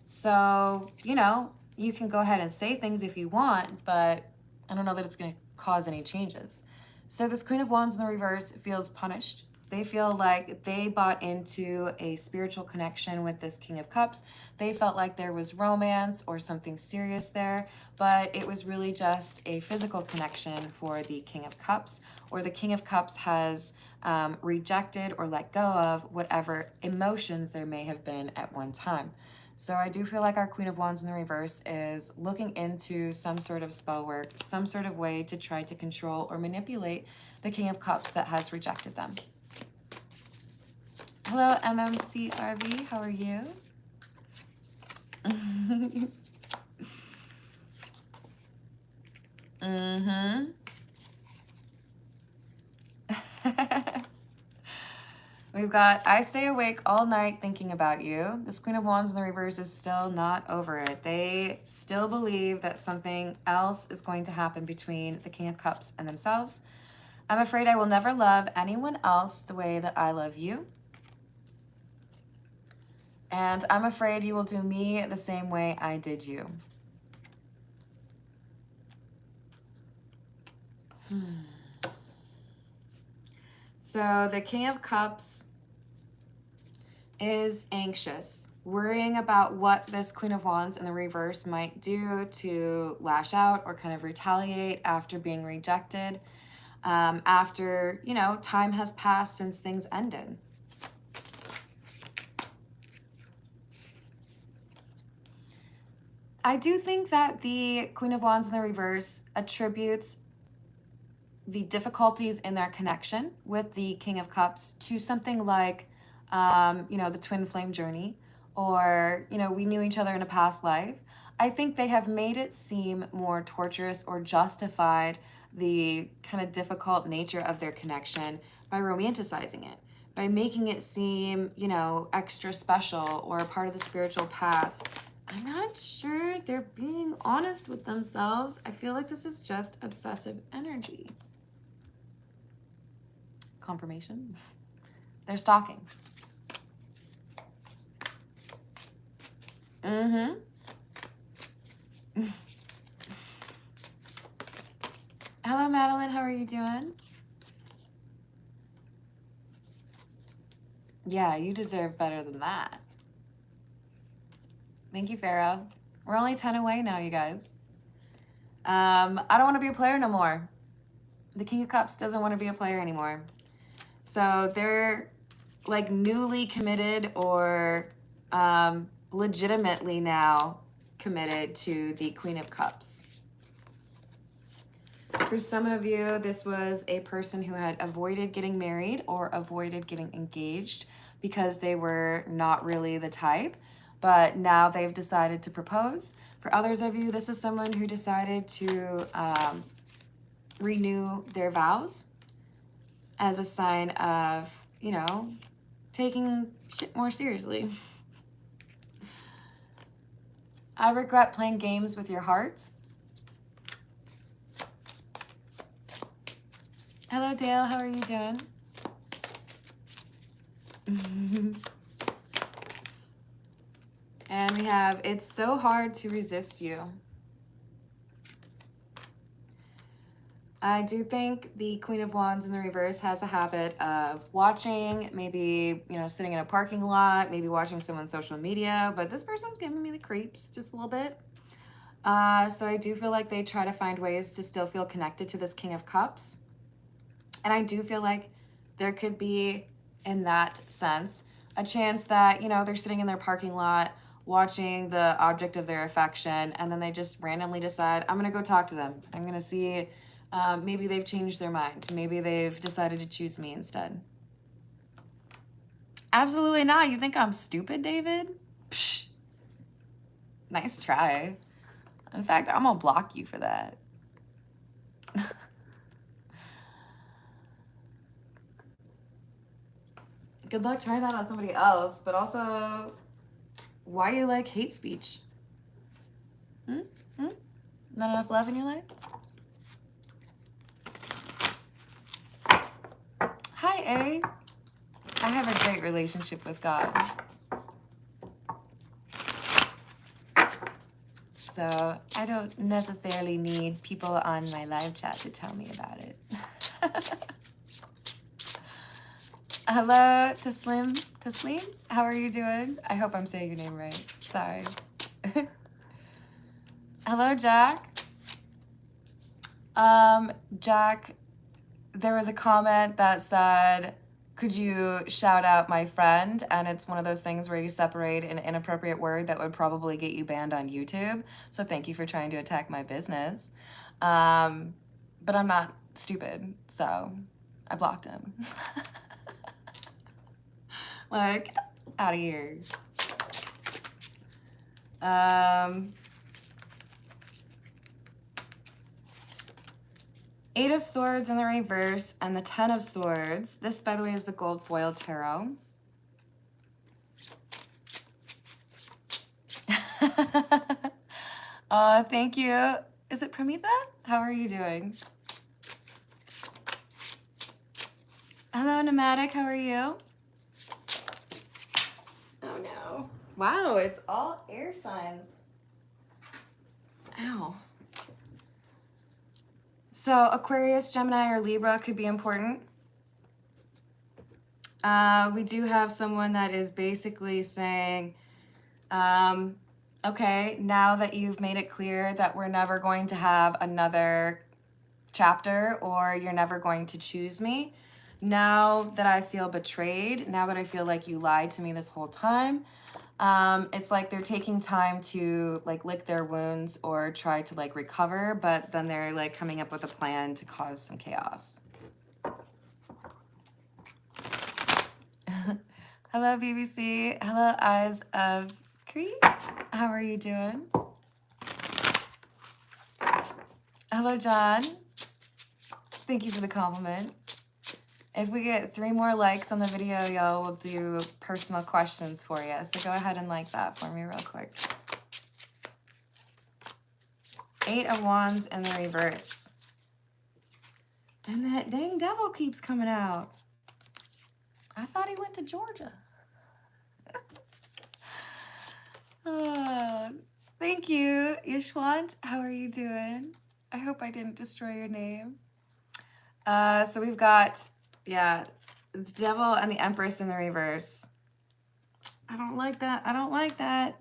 So, you know, you can go ahead and say things if you want, but I don't know that it's going to cause any changes. So this Queen of Wands in the reverse feels punished. They feel like they bought into a spiritual connection with this King of Cups. They felt like there was romance or something serious there, but it was really just a physical connection for the King of Cups, or the King of Cups has rejected or let go of whatever emotions there may have been at one time. So I do feel like our Queen of Wands in the reverse is looking into some sort of spell work, some sort of way to try to control or manipulate the King of Cups that has rejected them. Hello, MMCRV. How are you? Mm-hmm. We've got, I stay awake all night thinking about you. This Queen of Wands in the reverse is still not over it. They still believe that something else is going to happen between the King of Cups and themselves. I'm afraid I will never love anyone else the way that I love you. And I'm afraid you will do me the same way I did you. So the King of Cups is anxious, worrying about what this Queen of Wands in the reverse might do to lash out or kind of retaliate after being rejected, after, you know, time has passed since things ended. I do think that the Queen of Wands in the reverse attributes the difficulties in their connection with the King of Cups to something like, you know, the twin flame journey, or, you know, we knew each other in a past life. I think they have made it seem more torturous or justified the kind of difficult nature of their connection by romanticizing it, by making it seem, you know, extra special or a part of the spiritual path. I'm not sure they're being honest with themselves. I feel like this is just obsessive energy. Confirmation. They're stalking. Mm-hmm. Hello, Madeline. How are you doing? Yeah, you deserve better than that. Thank you, Pharaoh. We're only 10 away now, you guys. I don't want to be a player no more. The King of Cups doesn't want to be a player anymore. So they're like newly committed or legitimately now committed to the Queen of Cups. For some of you, this was a person who had avoided getting married or avoided getting engaged because they were not really the type, but now they've decided to propose. For others of you, this is someone who decided to renew their vows as a sign of, you know, taking shit more seriously. I regret playing games with your heart. Hello, Dale. How are you doing? And we have, it's so hard to resist you. I do think the Queen of Wands in the reverse has a habit of watching, maybe, you know, sitting in a parking lot, maybe watching someone's social media, but this person's giving me the creeps just a little bit. So I do feel like they try to find ways to still feel connected to this King of Cups. And I do feel like there could be, in that sense, a chance that, you know, they're sitting in their parking lot watching the object of their affection, and then they just randomly decide, I'm going to go talk to them. I'm going to see, maybe they've changed their mind. Maybe they've decided to choose me instead. Absolutely not. You think I'm stupid, David? Psh. Nice try. In fact, I'm going to block you for that. Good luck trying that on somebody else, but also, why you like hate speech? Not enough love in your life? Hi, A. I have a great relationship with God. So I don't necessarily need people on my live chat to tell me about it. Hello, Taslim. Taslim, how are you doing? I hope I'm saying your name right. Sorry. Hello, Jack. Jack, there was a comment that said, could you shout out my friend? And it's one of those things where you separate an inappropriate word that would probably get you banned on YouTube. So thank you for trying to attack my business. But I'm not stupid, so I blocked him. Like, get the out of here. Eight of Swords in the reverse and the 10 of Swords. This, by the way, is the gold foil tarot. Thank you. Is it Pramitha? How are you doing? Hello, Nomadic. How are you? Oh, no. Wow, it's all air signs. Ow. So Aquarius, Gemini, or Libra could be important. We do have someone that is basically saying, okay, now that you've made it clear that we're never going to have another chapter or you're never going to choose me, now that I feel betrayed, now that I feel like you lied to me this whole time, it's like they're taking time to like lick their wounds or try to like recover, but then they're like coming up with a plan to cause some chaos. Hello, BBC. Hello, Eyes of Crete. How are you doing? Hello, John. Thank you for the compliment. If we get 3 more likes on the video, y'all will do personal questions for you. So go ahead and like that for me real quick. 8 of Wands in the reverse. And that dang devil keeps coming out. I thought he went to Georgia. Oh, thank you, Yashwant. How are you doing? I hope I didn't destroy your name. So we've got, yeah, the devil and the Empress in the reverse. I don't like that. I don't like that.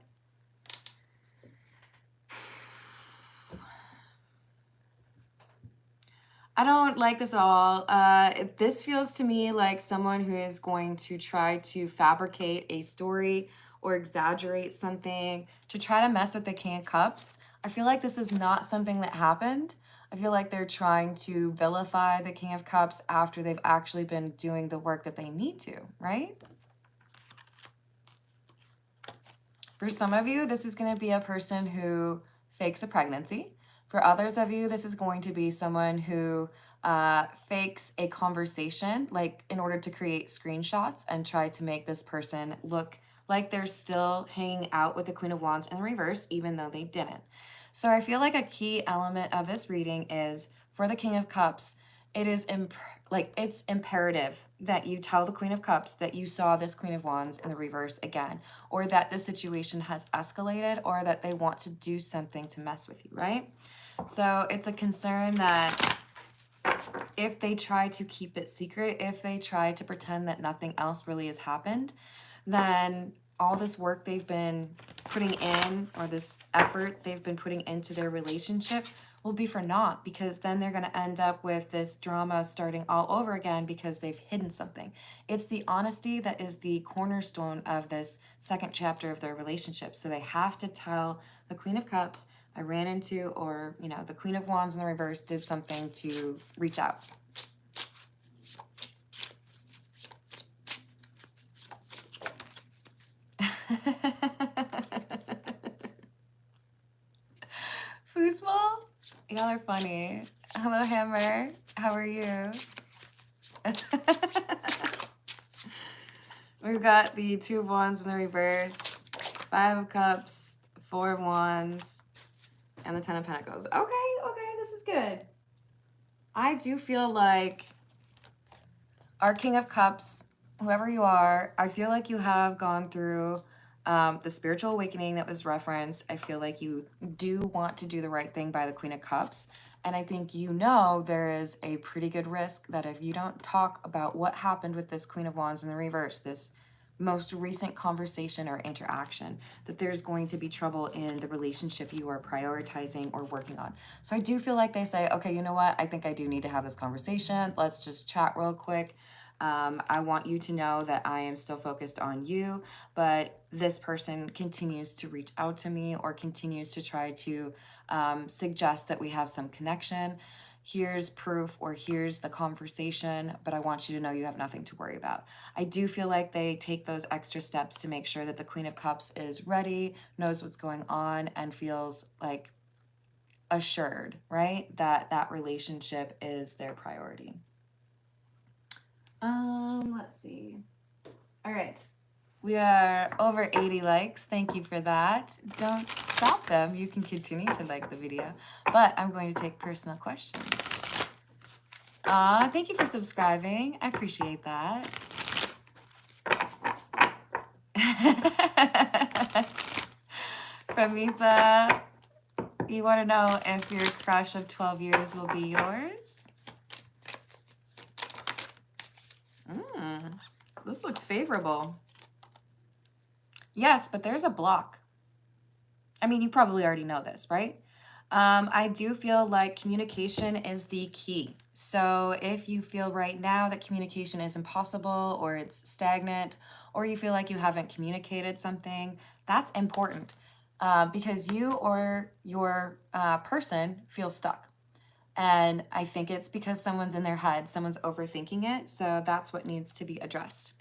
I don't like this at all. This feels to me like someone who is going to try to fabricate a story or exaggerate something to try to mess with the King of Cups. I feel like this is not something that happened. I feel like they're trying to vilify the King of Cups after they've actually been doing the work that they need to, right? For some of you, this is going to be a person who fakes a pregnancy. For others of you, this is going to be someone who fakes a conversation, like in order to create screenshots and try to make this person look like they're still hanging out with the Queen of Wands in the reverse, even though they didn't. So I feel like a key element of this reading is for the King of Cups, it is it's imperative that you tell the Queen of Cups that you saw this Queen of Wands in the reverse again, or that the situation has escalated, or that they want to do something to mess with you, right? So it's a concern that if they try to keep it secret, if they try to pretend that nothing else really has happened, then all this work they've been putting in, or this effort they've been putting into their relationship, will be for naught, because then they're going to end up with this drama starting all over again because they've hidden something. It's the honesty that is the cornerstone of this second chapter of their relationship. So they have to tell the Queen of Cups, I ran into, or, you know, the Queen of Wands in the reverse did something to reach out. Foosball? Y'all are funny. Hello, Hammer. How are you? We've got the 2 of Wands in the reverse, 5 of Cups, 4 of Wands, and the 10 of Pentacles. Okay, this is good. I do feel like our King of Cups, whoever you are, I feel like you have gone through the spiritual awakening that was referenced. I feel like you do want to do the right thing by the Queen of Cups. And I think you know there is a pretty good risk that if you don't talk about what happened with this Queen of Wands in the reverse, this most recent conversation or interaction, that there's going to be trouble in the relationship you are prioritizing or working on. So I do feel like they say, okay, you know what? I think I do need to have this conversation. Let's just chat real quick. I want you to know that I am still focused on you, but this person continues to reach out to me or continues to try to suggest that we have some connection. here's proof or here's the conversation, but I want you to know you have nothing to worry about. I do feel like they take those extra steps to make sure that the Queen of Cups is ready, knows what's going on, and feels like assured, right? That that relationship is their priority. Let's see. All right. We are over 80 likes. Thank you for that. Don't stop them. You can continue to like the video, but I'm going to take personal questions. Thank you for subscribing. I appreciate that. Pramitha, you want to know if your crush of 12 years will be yours? This looks favorable. Yes, but there's a block. I mean, you probably already know this, right? I do feel like communication is the key. So if you feel right now that communication is impossible or it's stagnant, or you feel like you haven't communicated something, that's important because you or your person feels stuck. And I think it's because someone's in their head, someone's overthinking it. So that's what needs to be addressed.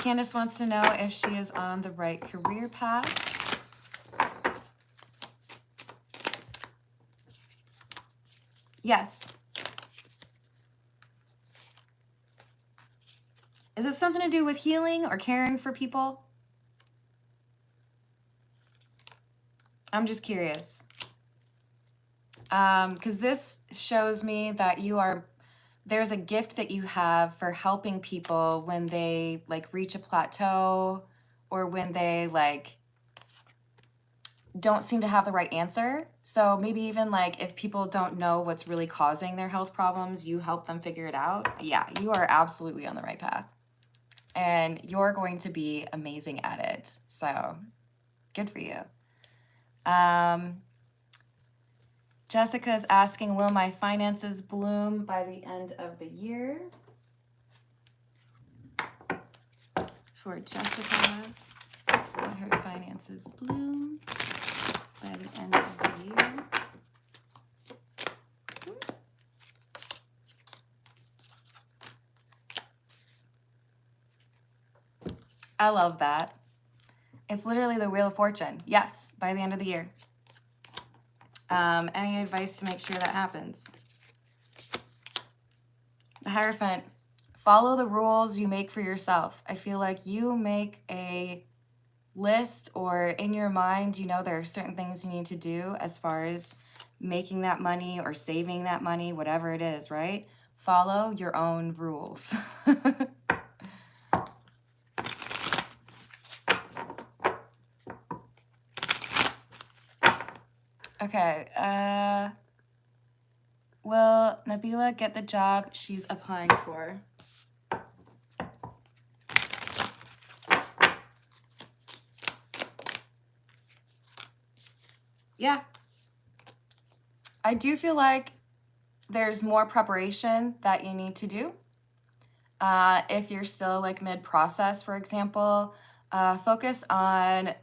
Candace wants to know if she is on the right career path. Yes. Is it something to do with healing or caring for people? I'm just curious. Because this shows me that you are, there's a gift that you have for helping people when they like reach a plateau or when they like don't seem to have the right answer. So maybe even like if people don't know what's really causing their health problems, you help them figure it out. Yeah, you are absolutely on the right path. And you're going to be amazing at it. So good for you. Jessica's asking, will my finances bloom by the end of the year? For Jessica, will her finances bloom by the end of the year? I love that. It's literally the Wheel of Fortune. Yes, by the end of the year. Any advice to make sure that happens? The Hierophant, follow the rules you make for yourself. I feel like you make a list or in your mind, you know, there are certain things you need to do as far as making that money or saving that money, whatever it is, right? Follow your own rules. Okay, will Nabila get the job she's applying for? Yeah. I do feel like there's more preparation that you need to do. If you're still like mid-process, for example, focus on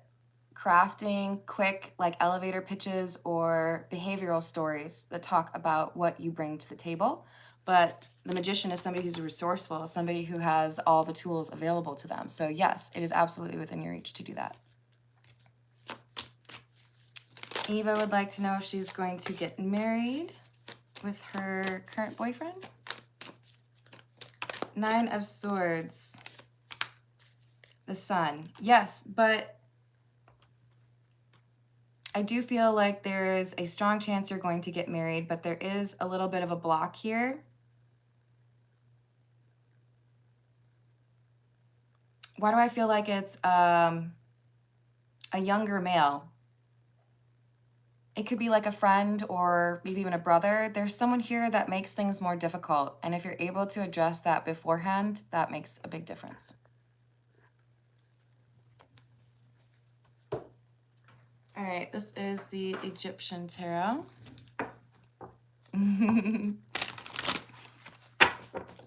crafting quick like elevator pitches or behavioral stories that talk about what you bring to the table. But the magician is somebody who's resourceful, somebody who has all the tools available to them. So yes, it is absolutely within your reach to do that. Eva would like to know if she's going to get married with her current boyfriend. 9 of Swords. The Sun. Yes, but I do feel like there is a strong chance you're going to get married, but there is a little bit of a block here. Why do I feel like it's a younger male? It could be like a friend or maybe even a brother. There's someone here that makes things more difficult. And if you're able to address that beforehand, that makes a big difference. All right, this is the Egyptian tarot.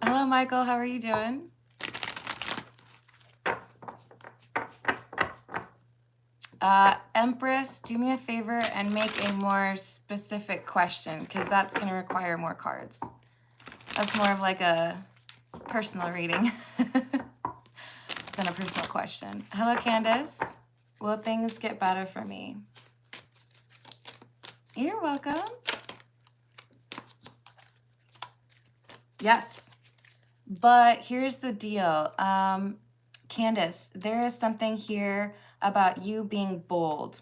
Hello, Michael. How are you doing? Empress, do me a favor and make a more specific question, because that's going to require more cards. That's more of like a personal reading than a personal question. Hello, Candace. Will things get better for me? You're welcome. Yes. But here's the deal. Candace, there is something here about you being bold.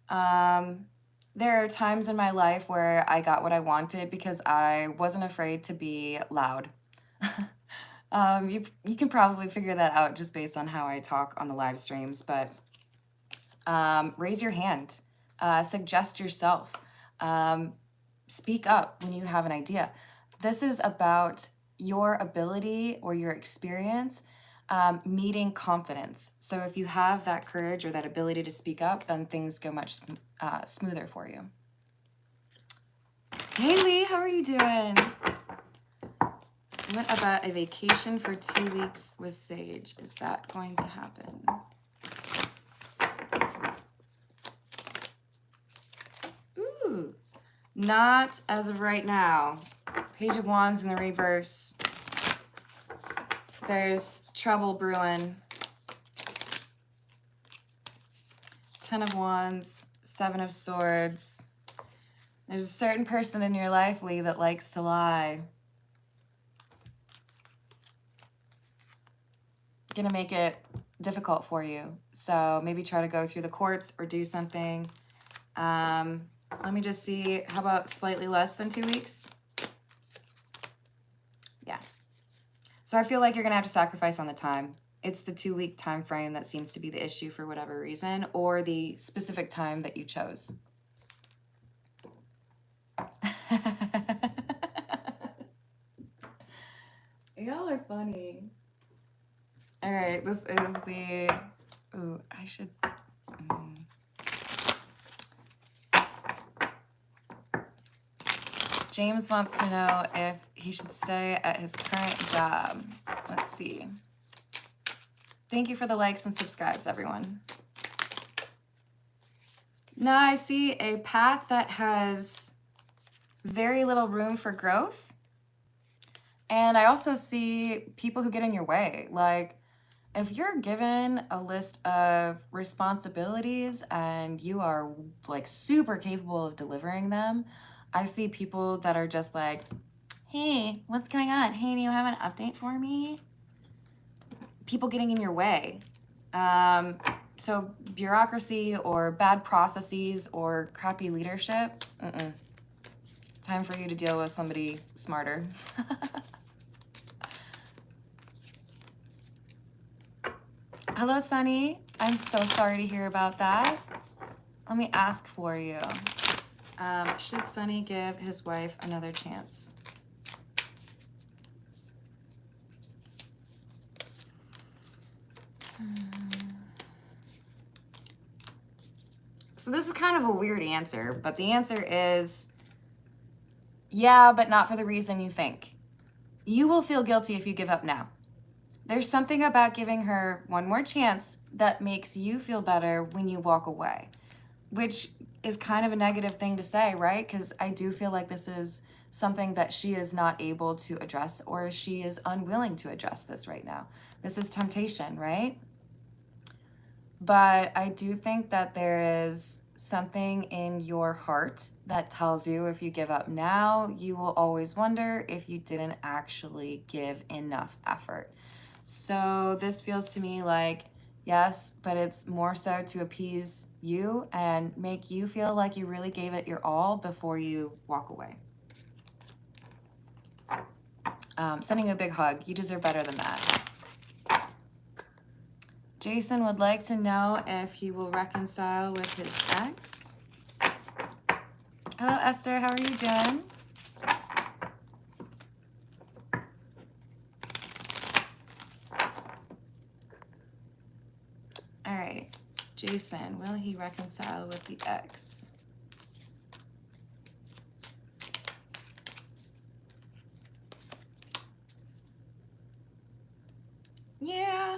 There are times in my life where I got what I wanted because I wasn't afraid to be loud. You can probably figure that out just based on how I talk on the live streams, but raise your hand, suggest yourself, speak up when you have an idea. This is about your ability or your experience meeting confidence. So if you have that courage or that ability to speak up, then things go much smoother for you. Haley, how are you doing? What about a vacation for 2 weeks with Sage? Is that going to happen? Ooh, not as of right now. Page of Wands in the reverse. There's trouble brewing. 10 of Wands, 7 of Swords. There's a certain person in your life, Lee, that likes to lie. Gonna make it difficult for you. So maybe try to go through the courts or do something. Let me just see, how about slightly less than 2 weeks? Yeah. So I feel like you're gonna have to sacrifice on the time. It's the 2-week time frame that seems to be the issue for whatever reason, or the specific time that you chose. Y'all are funny. All right, this is the, ooh, I should, James wants to know if he should stay at his current job. Let's see. Thank you for the likes and subscribes, everyone. Now I see a path that has very little room for growth. And I also see people who get in your way. Like, if you're given a list of responsibilities and you are like super capable of delivering them, I see people that are just like, hey, what's going on? Hey, do you have an update for me? People getting in your way. So bureaucracy or bad processes or crappy leadership, time for you to deal with somebody smarter. Hello, Sunny. I'm so sorry to hear about that. Let me ask for you. Should Sunny give his wife another chance? So this is kind of a weird answer, but the answer is yeah, but not for the reason you think. You will feel guilty if you give up now. There's something about giving her one more chance that makes you feel better when you walk away, which is kind of a negative thing to say, right? Because I do feel like this is something that she is not able to address, or she is unwilling to address this right now. This is temptation, right? But I do think that there is something in your heart that tells you if you give up now, you will always wonder if you didn't actually give enough effort. So this feels to me like, yes, but it's more so to appease you and make you feel like you really gave it your all before you walk away. Sending you a big hug. You deserve better than that. Jason would like to know if he will reconcile with his ex. Hello, Esther. How are you doing? All right. Jason, will he reconcile with the ex? Yeah.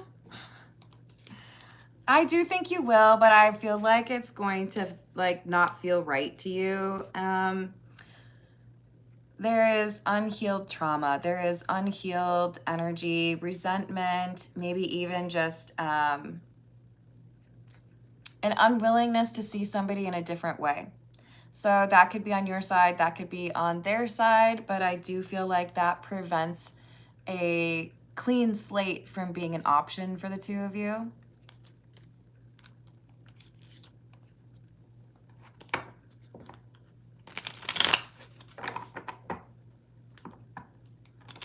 I do think you will, but I feel like it's going to like not feel right to you. There is unhealed trauma. There is unhealed energy, resentment, maybe even just an unwillingness to see somebody in a different way. So that could be on your side, that could be on their side, but I do feel like that prevents a clean slate from being an option for the two of you.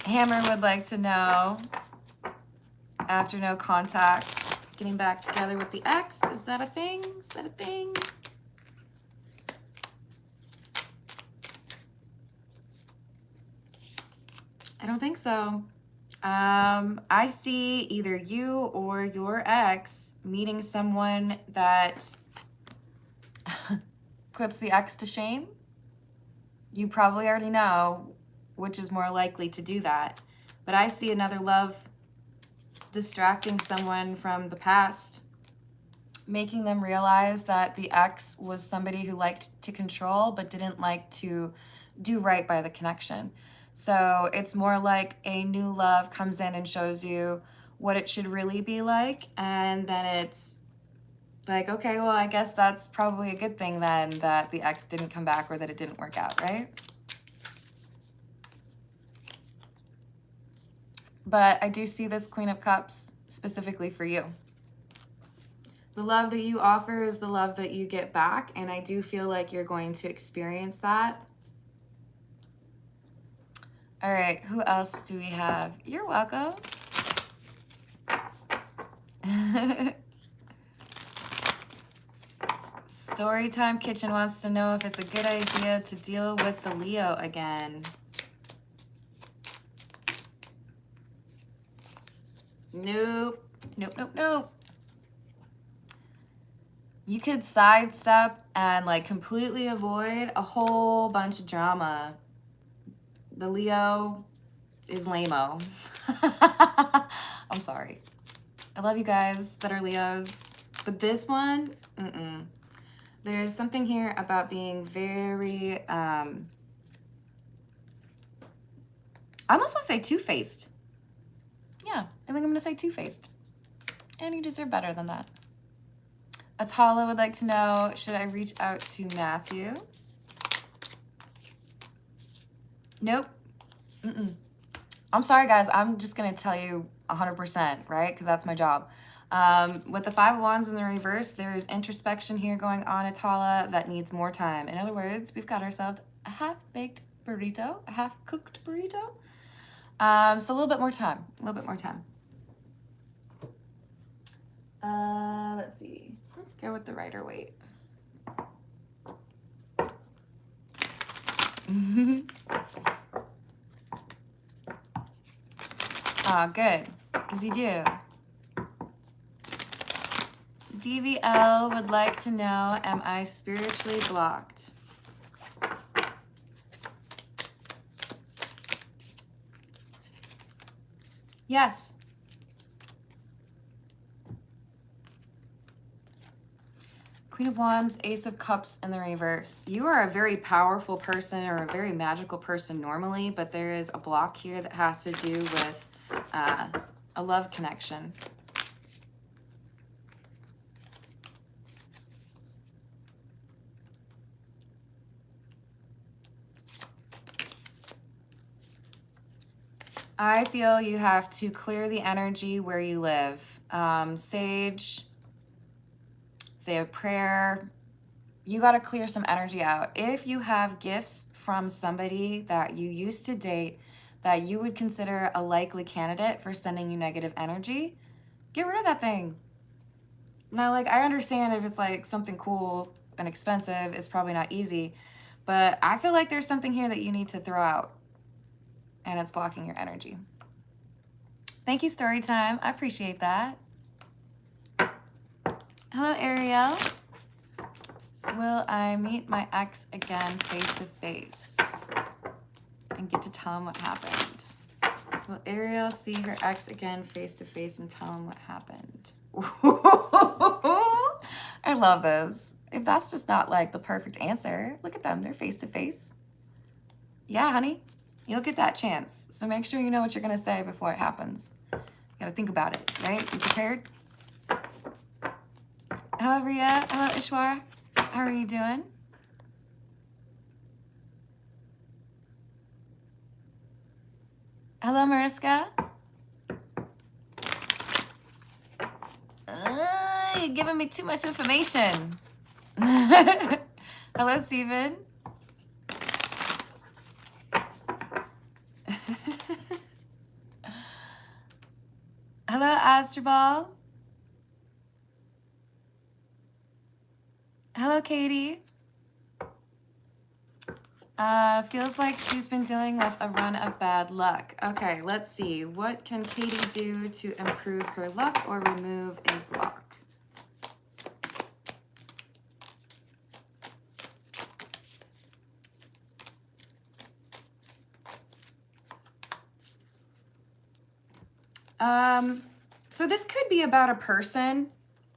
Hammer would like to know, after no contact, getting back together with the ex, is that a thing? Is that a thing? I don't think so. I see either you or your ex meeting someone that puts the ex to shame. You probably already know which is more likely to do that. But I see another love distracting someone from the past, making them realize that the ex was somebody who liked to control but didn't like to do right by the connection. So it's more like a new love comes in and shows you what it should really be like, and then it's like, okay, well, I guess that's probably a good thing then that the ex didn't come back or that it didn't work out, right? But I do see this Queen of Cups specifically for you. The love that you offer is the love that you get back, and I do feel like you're going to experience that. All right, who else do we have? You're welcome. Storytime Kitchen wants to know if it's a good idea to deal with the Leo again. Nope. Nope, nope, nope. You could sidestep and like completely avoid a whole bunch of drama. The Leo is lame-o. I'm sorry. I love you guys that are Leos. But this one, There's something here about being very, I almost want to say two-faced. Yeah, I think I'm going to say two-faced. And you deserve better than that. Atala would like to know, should I reach out to Matthew? Nope. I'm sorry, guys. I'm just going to tell you 100%, right? Because that's my job. With the Five of Wands in the reverse, there's introspection here going on, Atala, that needs more time. In other words, we've got ourselves a half-baked burrito, a half-cooked burrito. So a little bit more time, a little bit more time. Let's see. Let's go with the Rider Waite. Oh, good, because you do. DVL would like to know, am I spiritually blocked? Yes. Queen of Wands, Ace of Cups in the reverse. You are a very powerful person or a very magical person normally, but there is a block here that has to do with a love connection. I feel you have to clear the energy where you live. Sage, say a prayer. You got to clear some energy out. If you have gifts from somebody that you used to date that you would consider a likely candidate for sending you negative energy, get rid of that thing. Now, like, I understand if it's like something cool and expensive, it's probably not easy, but I feel like there's something here that you need to throw out, and it's blocking your energy. Thank you, Storytime. I appreciate that. Hello, Ariel. Will I meet my ex again face to face and get to tell him what happened? Will Ariel see her ex again face to face and tell him what happened? I love those. If that's just not like the perfect answer, look at them. They're face to face. Yeah, honey, you'll get that chance. So make sure you know what you're going to say before it happens. You got to think about it, right? You prepared? Hello, Ria. Hello, Ishwar. How are you doing? Hello, Mariska. You're giving me too much information. Hello, Steven. Hello, Astrobal. Hello, Katie. Feels like she's been dealing with a run of bad luck. Okay, let's see. What can Katie do to improve her luck or remove a block? So this could be about a person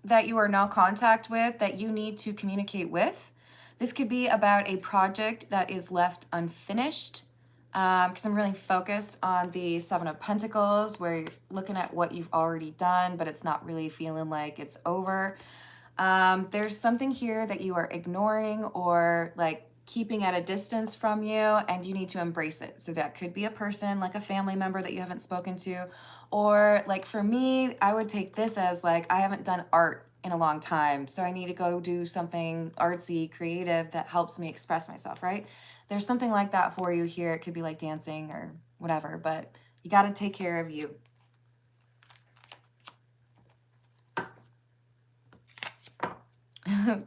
that you are now contact with that you need to communicate with. This could be about a project that is left unfinished, because I'm really focused on the Seven of Pentacles, where you're looking at what you've already done, but it's not really feeling like it's over. There's something here that you are ignoring or like keeping at a distance from you, and you need to embrace it. So that could be a person, like a family member that you haven't spoken to, or like for me, I would take this as like, I haven't done art in a long time, so I need to go do something artsy, creative that helps me express myself, right? There's something like that for you here. It could be like dancing or whatever, but you got to take care of you.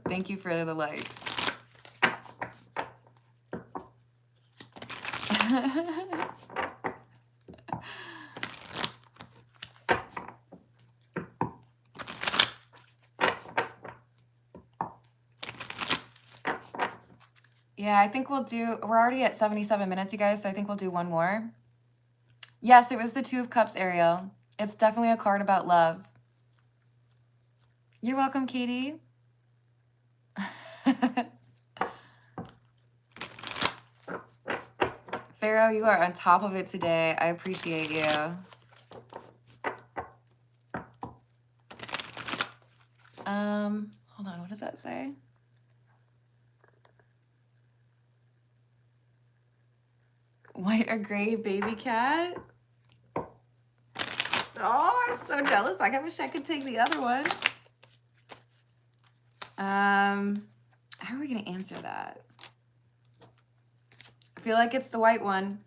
Thank you for the likes. Yeah, I think we'll do, we're already at 77 minutes, you guys, so I think we'll do one more. Yes, it was the Two of Cups, Ariel. It's definitely a card about love. You're welcome, Katie. Pharaoh, you are on top of it today. I appreciate you. Hold on, what does that say? White or gray baby cat? Oh, I'm so jealous. I wish I could take the other one. How are we gonna answer that? I feel like it's the white one.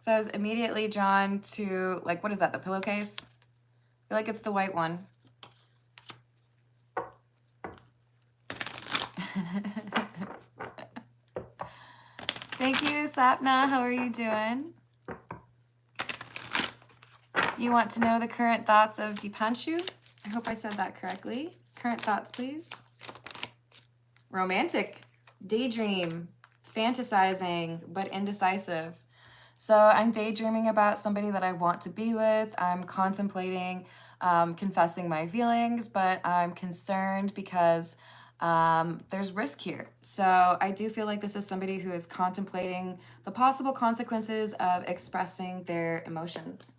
So I was immediately drawn to, like, what is that, the pillowcase? I feel like it's the white one. Thank you, Sapna. How are you doing? You want to know the current thoughts of Dipanshu? I hope I said that correctly. Current thoughts, please. Romantic, daydream, fantasizing, but indecisive. So I'm daydreaming about somebody that I want to be with. I'm contemplating confessing my feelings, but I'm concerned because there's risk here. So I do feel like this is somebody who is contemplating the possible consequences of expressing their emotions.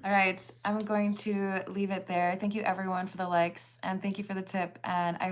All right, I'm going to leave it there. Thank you everyone for the likes, and thank you for the tip. And I